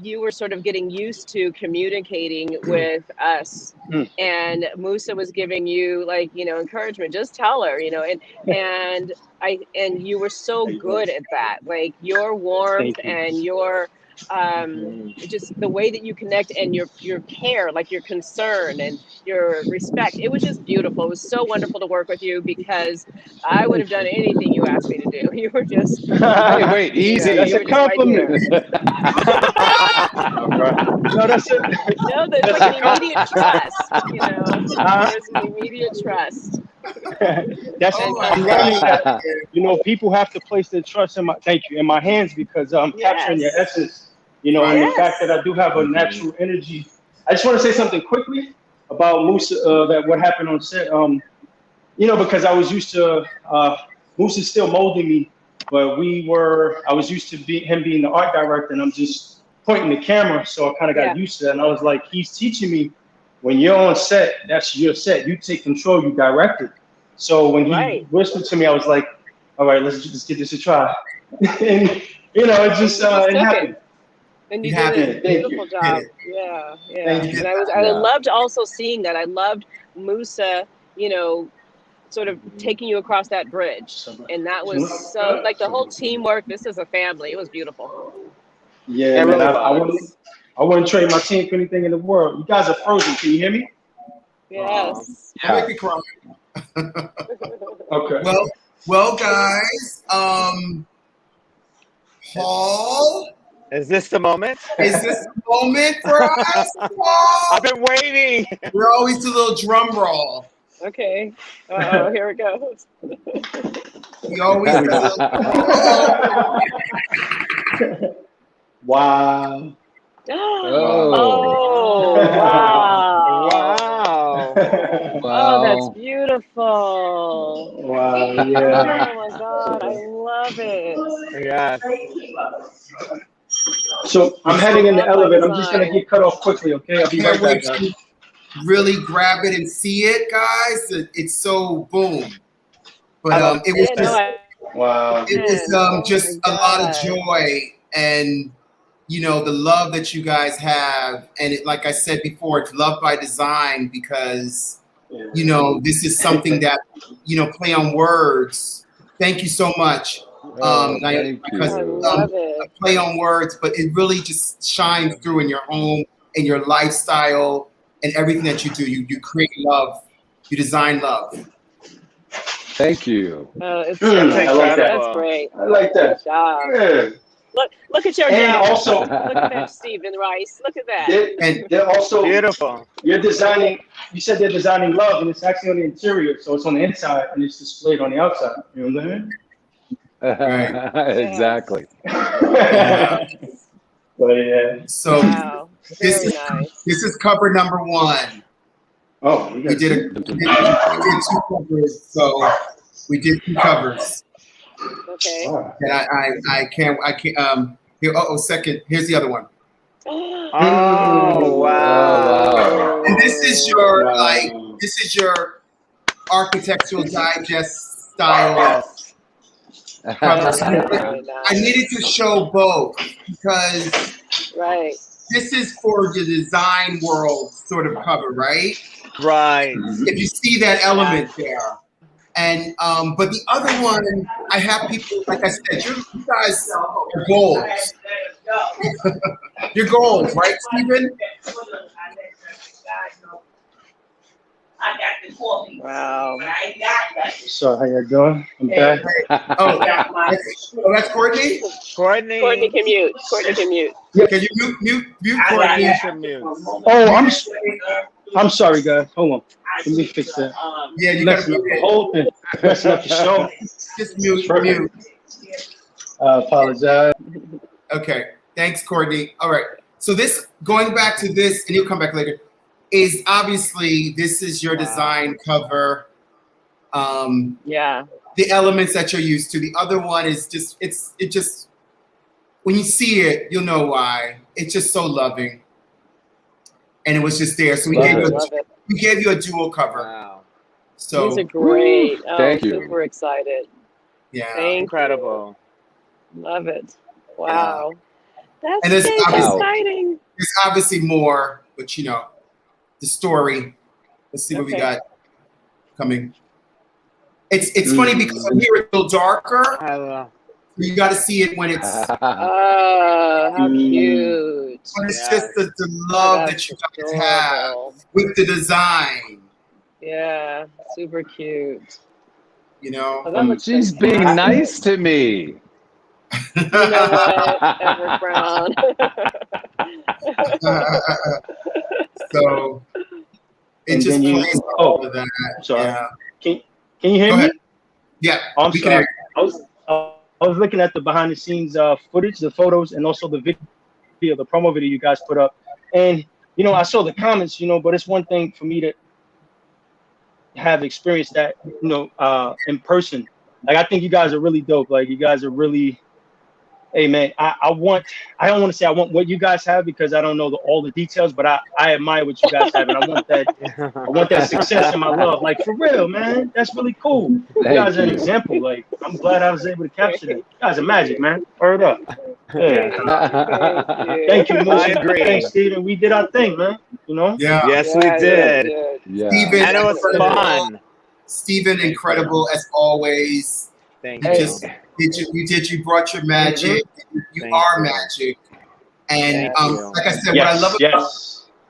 you were sort of getting used to communicating with us, and Musa was giving you encouragement. Just tell her, and you were so good at that. Like your warmth and your just the way that you connect and your care, like your concern and your respect. It was just beautiful. It was so wonderful to work with you because I would have done anything you asked me to do. You were just Hey, wait, easy. that's a compliment. No, that's it. No, there's like an immediate trust. There's an immediate trust. I'm learning that people have to place their trust in my hands because I'm capturing your essence. And the fact that I do have a natural energy. I just want to say something quickly about Musa, that what happened on set. Because I was used to Musa's still molding me, but I was used to him being the art director, and I'm just pointing the camera, so I kind of got used to that. And I was like, he's teaching me when you're on set, that's your set. You take control, you direct it. So when he whispered to me, I was like, all right, let's just give this a try. And it just it happened. And you did a beautiful job. Yeah. And I loved also seeing that. I loved Musa, sort of taking you across that bridge. And that was so, like the whole teamwork. This is a family. It was beautiful. Yeah, man, I wouldn't trade my team for anything in the world. You guys are frozen. Can you hear me? Yes. Make me cry. Okay. Well, guys. Paul, Is this the moment? Is this the moment for us? I've been waiting. We always do a little drum roll. Okay. Oh, here it goes. We always do a little Wow. Oh, wow. Wow. Oh, that's beautiful. Wow, Oh yeah. my God, I love it. Yes. So I'm heading in the Love my elevator. I'm just gonna design. get cut off quickly, okay? I'll be right Can't wait back, guys. to really grab it and see it, guys. It's so boom. But it was Yeah, no, just Wow. it was Oh just my a lot of God. joy and the love that you guys have, and like I said before, it's love by design because this is something that play on words. Thank you so much. Thank Because I you. love it. play on words, but it really just shines through in your home, in your lifestyle, and everything that you do. You create love, you design love. Thank you. It's I like that. That's great. I like Good that. job. Yeah. Look at your And dad. also, Look at that, Stephen Rice. Look at that. they're also Beautiful. you're designing. You said they're designing love, and it's actually on the interior, so it's on the inside and it's displayed on the outside. You know what I mean? Exactly. But yeah. So Wow. this Very is nice. this is cover number 1. Oh, We did two covers, so we did 2 covers. Okay. Wow. And I can't here. Second. Here's the other one. Oh, Oh, wow. wow. And this is your Wow. this is your Architectural Digest style cover. So Very I nice. needed to show both because Right. this is for the design world sort of cover, right? Right. If you see that element there. And but the other one, I have people, like I said, you guys are gold. You're gold, right, Stephen? Wow. So how you doing? I'm back. Oh, that's Courtney? Courtney. Courtney can mute. Courtney can mute. Can you mute Courtney? You should mute. Oh, I'm sorry, guys. Hold on. Let me fix that. Yeah, you gotta Messing up mute the it. whole thing. Messing up the show. Just mute. I apologize. Okay. Thanks, Courtney. All right. So this, going back to this, and you'll come back later, is obviously this is your design cover. Yeah. The elements that you're used to. The other one is just it just when you see it, you'll know why. It's just so loving. And it was just there. So we gave you a dual cover. Wow. So These are great. Oh, Thank you. Super excited. yeah. Incredible. Love it. Wow. That's And it's exciting. There's obviously more, but the story. Let's see what we got coming. It's funny because here it's a little darker. I love. You got to see it when it's. Oh, how cute. But it's just the love that you guys have with the design. Yeah, super cute. Oh, that looks She's so being nice. nice to me. You know what, Everick Brown? So it And just then you- plays oh, all of that. sorry. Yeah. Can you hear Go me? ahead. Yeah. I'm we can hear sorry. I was looking at the behind the scenes footage, the photos, and also the video, the promo video you guys put up. And I saw the comments, but it's one thing for me to have experienced that, in person. Like I think you guys are really dope. Like you guys are really. Hey man, I don't want to say I want what you guys have because I don't know all the details, but I admire what you guys have, and I want that success in my love. Like for real, man, that's really cool. You guys are an example. Like I'm glad I was able to capture that. You guys are magic, man. Word up. Yeah. Thank you, Musa. I agree. Thanks, Stephen. We did our thing, man. Yeah. Yes, we did. Yeah. Stephen, And it was fun. Stephen, incredible as always. Thank You you. just you brought your magic. You Thank are you. magic. And Thank you. like I said, Yes,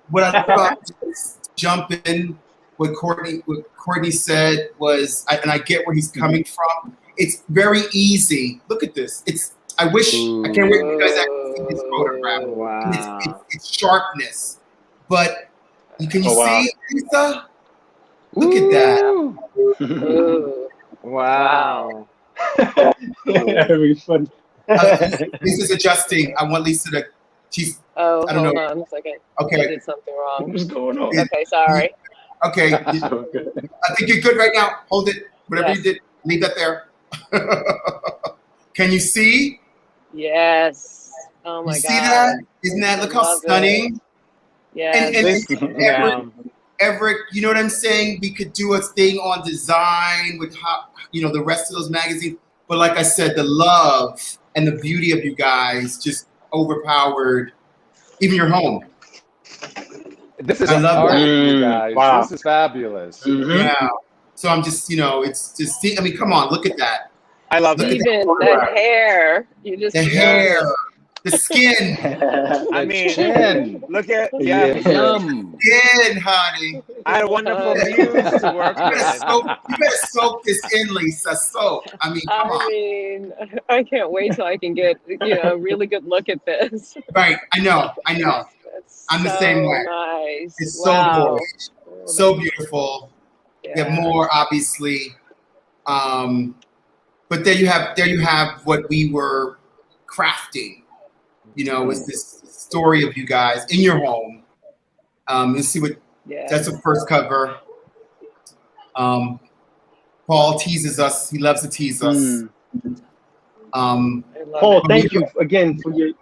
what I love about just jumping what Courtney said was, and I get where he's coming from. It's very easy. Look at this. I can't wait for you guys to in this photograph. Wow. It's sharpness. But can you Oh, wow. see, Lisa? Look at that. Ooh. Wow. Very funny. Lisa's adjusting. I want Lisa to. She's. Oh, I don't hold know. on a second. I Okay. did something wrong. What's going on? Okay, sorry. Okay. Okay. I think you're good right now. Hold it. Whatever Yes. you did, leave that there. Can you see? Yes. Oh my You see God. that? Isn't that? Look how Love it. stunning. Yes. Yeah. Everick, you know what I'm saying? We could do a thing on design with how, the rest of those magazines. But like I said, the love and the beauty of you guys just overpowered even your home. This is I love art, that. you guys. Wow. This is fabulous. Yeah. So I'm just, it's just, I mean, come on, look at that. I love Look it. at that Even the photograph. hair. You just The hair, the skin, I The mean, chin. look at Yeah. Yum. skin, honey. I had wonderful views to work You with. better soak this in, Lisa. Soak. I mean, come I on. mean, I can't wait till I can get, a really good look at this. Right. I know. That's I'm the so same way. nice. It's so Wow. gorgeous, so beautiful. Yeah. You have more, obviously. But there you have what we were crafting. Was this story of you guys in your home. Let's see what. Yeah. That's the first cover. Paul teases us. He loves to tease us. I love Paul, it. thank you again for your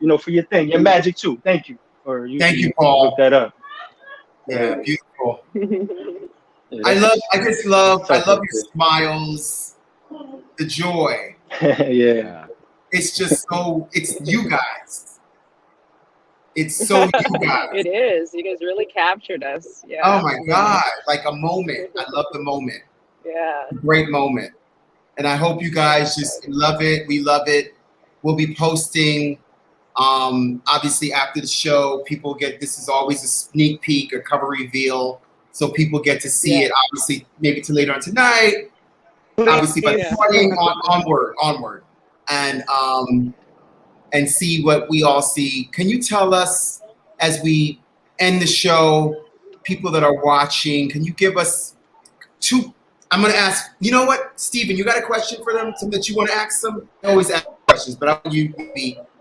thing, your magic too. Thank you for you. Thank you, Paul. Look that up. Yeah, beautiful. I just love your smiles, the joy. Yeah. It's just it's you guys. It's so you guys. It is. You guys really captured us. Yeah. Oh my God, like a moment. I love the moment. Yeah. Great moment. And I hope you guys just love it. We love it. We'll be posting, obviously after the show, this is always a sneak peek, a cover reveal. So people get to see it, obviously, maybe till later on tonight. Obviously, by the morning, onward. And see what we all see. Can you tell us, as we end the show, people that are watching, can you give us two? I'm going to ask, you know what, Stephen, you got a question for them that you want to ask them? I always ask questions, but I want you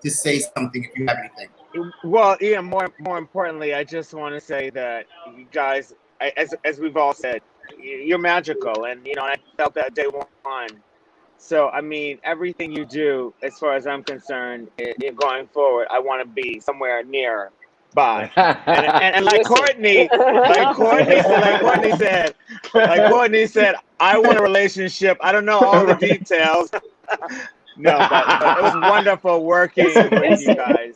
to say something if you have anything. Well, yeah, more importantly, I just want to say that you guys, as we've all said, you're magical. And, I felt that day one. So, I mean, everything you do, as far as I'm concerned, going forward, I want to be somewhere near by. And like Courtney said, I want a relationship. I don't know all the details. No, but it was wonderful working with you guys.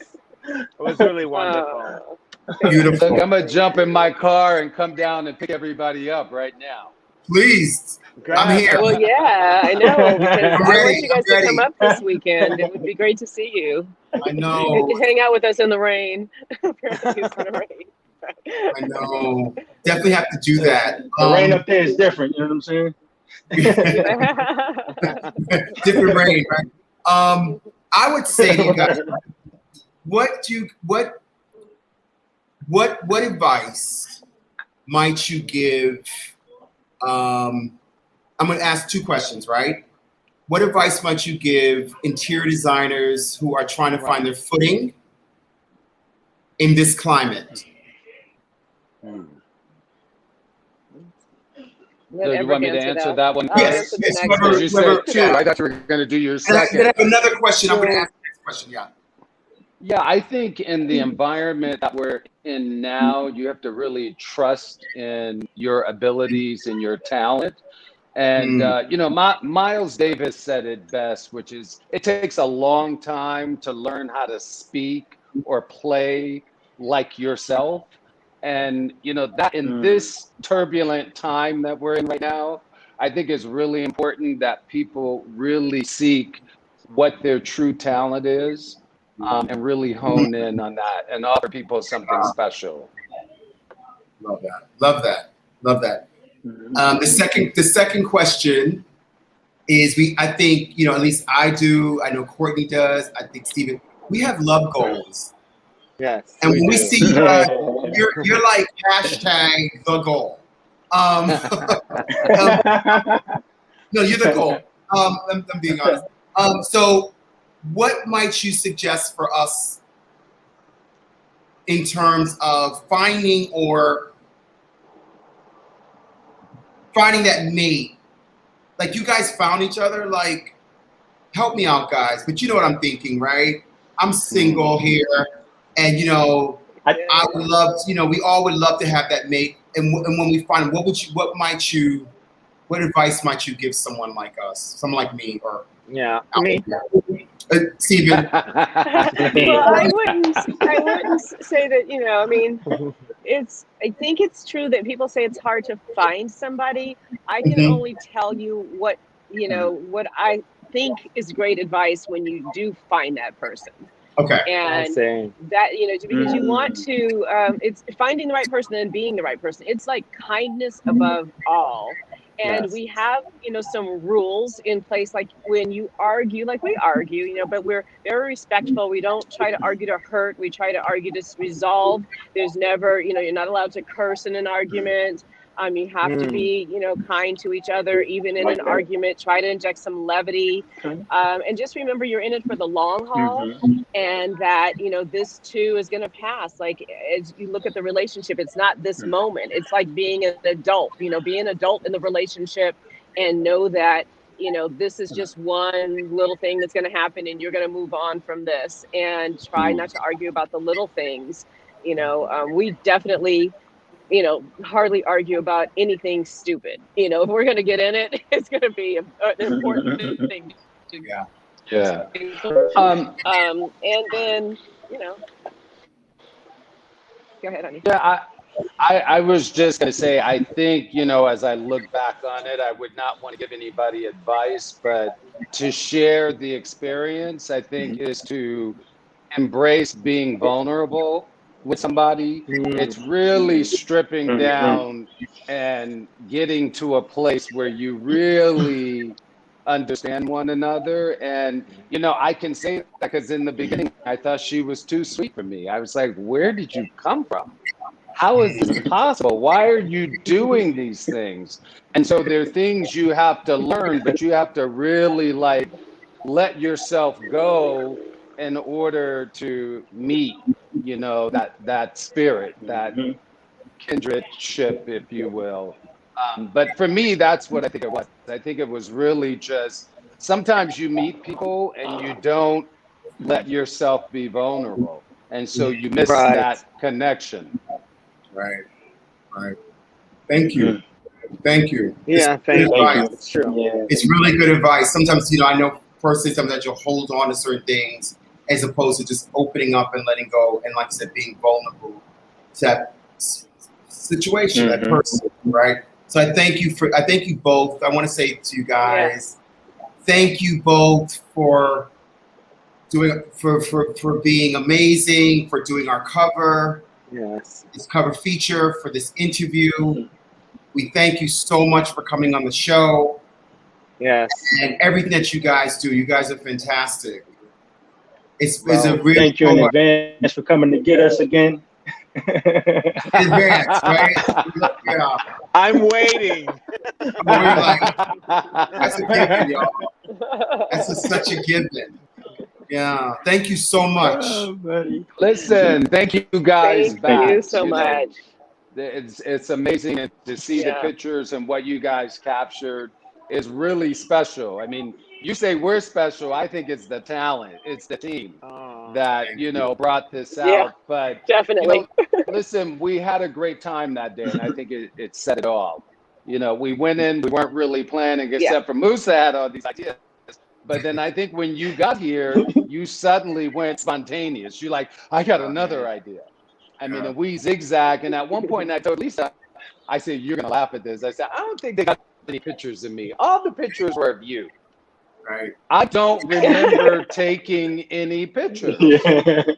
It was really wonderful. Beautiful. Look, I'm going to jump in my car and come down and pick everybody up right now. Please. I'm here. Well, yeah, I know. Because I want you guys to ready. come up this weekend. It would be great to see you. I know. You can hang out with us in the rain. Apparently it's gonna rain. I know. Definitely have to do that. The rain up there is different. You know what I'm saying? Different rain, right? I would say to you guys, what advice might you give? I'm going to ask two questions, right? What advice might you give interior designers who are trying to find their footing in this climate? So you want me to answer that one? Yes. Because you said two. I thought you were going to do your second. And I have another question. I'm going to ask the next question. Yeah. Yeah, I think in the environment that we're in now, you have to really trust in your abilities and your talent. And, Miles Davis said it best, which is it takes a long time to learn how to speak or play like yourself. And, that in this turbulent time that we're in right now, I think it's really important that people really seek what their true talent is. And really hone in on that and offer people something special. Love that. The second question is I think, at least I do, I know Courtney does, I think Stephen, we have love goals. Yes. And when we see you guys, you're like hashtag the goal. No, you're the goal. I'm being honest. So what might you suggest for us in terms of finding that mate? Like, you guys found each other, like, help me out, guys. But you know what I'm thinking, right? I'm single here, and, you know, I would love, you know, we all would love to have that mate. And when we find, what advice might you give someone like us, someone like me, or me? Steven? Well, I wouldn't say that, you know, I mean, I think it's true that people say it's hard to find somebody. I can only tell you what, you know, what I think is great advice when you do find that person. Okay. And that, you know, because you want to, it's finding the right person and being the right person. It's like kindness above all. And we have, you know, some rules in place, like when you argue, like we argue, you know, but we're very respectful. We don't try to argue to hurt. We try to argue to resolve. There's never, you know, you're not allowed to curse in an argument. You have to be, you know, kind to each other, even in an argument. Try to inject some levity. And just remember, you're in it for the long haul, and that, you know, this too is going to pass. Like, as you look at the relationship, it's not this moment. It's like being an adult, you know, be an adult in the relationship and know that, you know, this is just one little thing that's going to happen and you're going to move on from this, and try not to argue about the little things. You know, we definitely, you know, hardly argue about anything stupid. You know, if we're going to get in it, it's going to be an important thing to and then, you know, go ahead, honey. Yeah, I was just going to say, I think, you know, as I look back on it, I would not want to give anybody advice, but to share the experience, I think, is to embrace being vulnerable with somebody. It's really stripping down and getting to a place where you really understand one another. And, you know, I can say that because in the beginning, I thought she was too sweet for me. I was like, where did you come from? How is this possible? Why are you doing these things? And so there are things you have to learn, but you have to really, like, let yourself go in order to meet, you know, that spirit, that kindredship, if you will. But for me, that's what I think it was. I think it was really just, sometimes you meet people and you don't let yourself be vulnerable. And so you miss that connection. Right. Thank you. Thank you. Yeah, thank you. It's true. Yeah. It's really good advice. Sometimes, you know, I know personally sometimes you'll hold on to certain things as opposed to just opening up and letting go. And like I said, being vulnerable to that situation, that person, right? So I thank you both. I want to say to you guys, thank you both for doing, for being amazing, for doing our cover. Yes. This cover feature, for this interview. We thank you so much for coming on the show. Yes. And everything that you guys do. You guys are fantastic. It's a really thank you in advance for coming to get us again. Advance, right? Yeah. I'm waiting. We're like, that's a given, y'all. That's such a given. Yeah. Thank you so much. Listen, thank you guys. Thank you so much. It's amazing to see the pictures, and what you guys captured is really special. I mean, you say we're special. I think it's the talent. It's the team that, you know, brought this out. Yeah, but definitely. You know, listen, we had a great time that day, and I think it said it all. You know, we went in, we weren't really planning, except for Musa had all these ideas. But then I think when you got here, you suddenly went spontaneous. You're like, I got another idea. I mean, and we zigzag. And at one point I told Lisa, I said, you're going to laugh at this. I said, I don't think they got any pictures of me. All the pictures were of you. Right. I don't remember taking any pictures.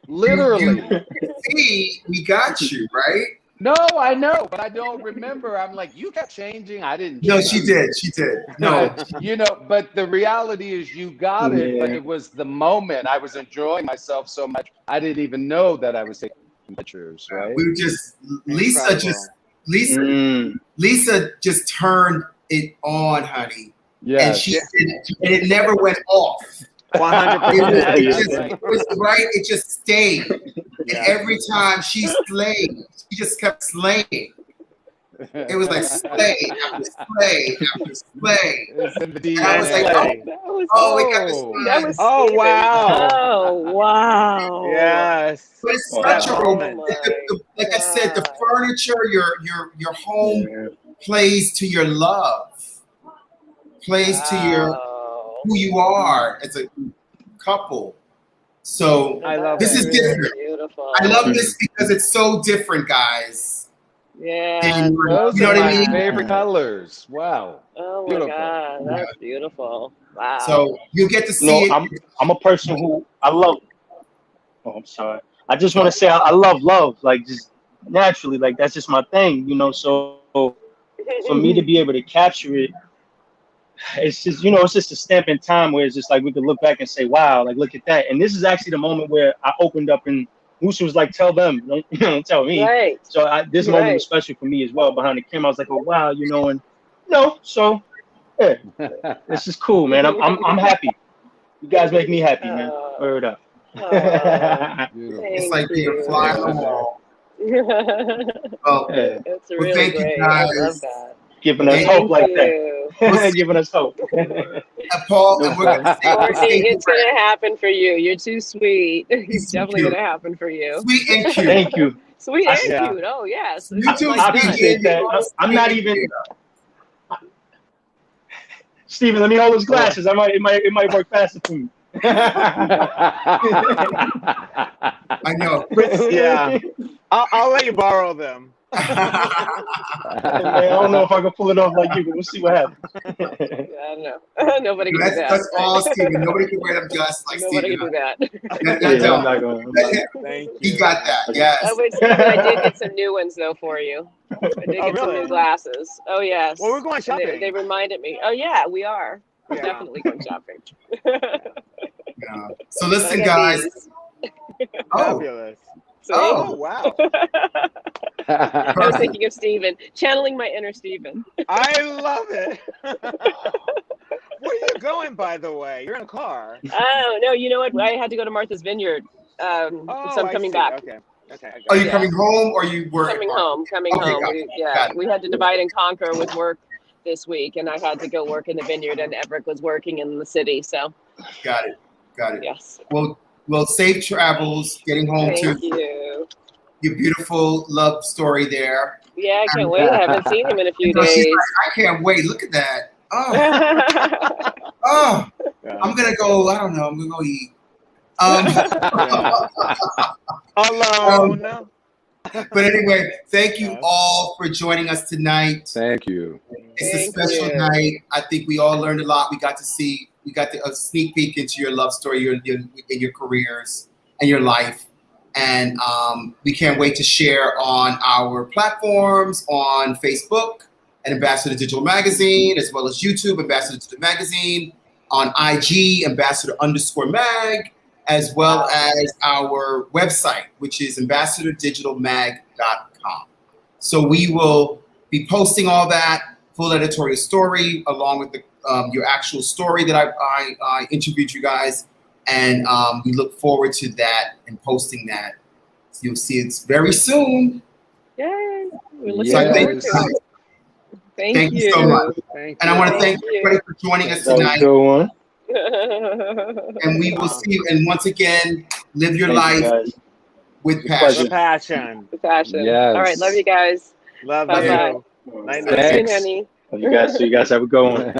Literally. See, we got you, right? No, I know, but I don't remember. I'm like, you kept changing. I didn't. No, change. she did. No. You know, but the reality is you got it, but it was the moment. I was enjoying myself so much. I didn't even know that I was taking pictures, right? We were just, Lisa just turned it on, honey. Yeah. And and it never went off. 100%. It just stayed. And every time she slayed, she just kept slaying. It was like slay after slay after slay. And I was like, oh wow. Oh wow. Yes. But it's such a romance. Like I said, the furniture, your home plays to your love, plays to your who you are as a couple. So I love this is different. Beautiful. I love this because it's so different, guys. Yeah. Those you know are what I my mean? favorite colors. Wow. Oh my Beautiful. God, that's beautiful. Wow. So you get to see it. I'm a person who I love. Oh, I'm sorry. I just want to say I love love, like just naturally, like that's just my thing, you know. So for me to be able to capture it, it's just, you know, it's just a stamp in time where it's just like we could look back and say, wow, like look at that. And this is actually the moment where I opened up and Musa was like, tell them, don't tell me. Right. So this moment was special for me as well. Behind the camera, I was like, oh wow, you know, and so yeah, this is cool, man. I'm happy. You guys make me happy, man. Word up. It's like being a fly on the wall. Well, It's really thank great. you guys. I love that. Giving us hope like that. Giving us hope. Paul, and we're gonna Courtney, it's gonna happen for you. You're too sweet. It's definitely gonna happen for you. Sweet and cute. Thank you. Sweet and cute. Oh yes. You too. I appreciate that. I'm not even. Steven, let me hold his glasses. It might work faster for me. I know. Yeah. I'll let you borrow them. I don't know if I can pull it off like you, but we'll see what happens. I don't know. Nobody can do that. That's all, Steven. Nobody can wear them glasses like Nobody Steven. can do that. I'm not going. Thank you. He got that. Yes. Oh, wait, Steven, I did get some new ones though for you. I did get some new glasses. Oh yes. Well, we're going shopping. They reminded me. Oh yeah, we are. We're definitely going shopping. Yeah. So listen, guys. Fabulous. Oh, wow. I was thinking of Steven, channeling my inner Steven. I love it. Where are you going, by the way? You're in a car. Oh, no, you know what? I had to go to Martha's Vineyard. So I'm coming back. Okay. Are you coming home or you were coming home? Gotcha. We had to divide and conquer with work this week, and I had to go work in the vineyard, and Everick was working in the city. So Got it. yes. Well, safe travels getting home to your beautiful love story there. Yeah, I can't wait. I haven't seen him in a few days. She's like, I can't wait. Look at that. I'm gonna go. I don't know. I'm gonna go eat. Alone. But anyway, thank you all for joining us tonight. Thank you. It's a special night. I think we all learned a lot. We got a sneak peek into your love story, your careers, and your life. And we can't wait to share on our platforms on Facebook at Ambassador Digital Magazine, as well as YouTube, Ambassador Digital Magazine, on IG, Ambassador_mag, as well as our website, which is ambassadordigitalmag.com. So we will be posting all that full editorial story along with your actual story that I interviewed you guys, and we look forward to that and posting that. So you'll see it very soon. Yay! We look So forward to it. Thank you so much. And I want to thank everybody for joining us tonight. And we will see you. And once again, live your life with passion. With passion. Yes. All right, love you guys. Love Bye-bye. you. Night, See you, honey. Love you guys. So you guys have a good one.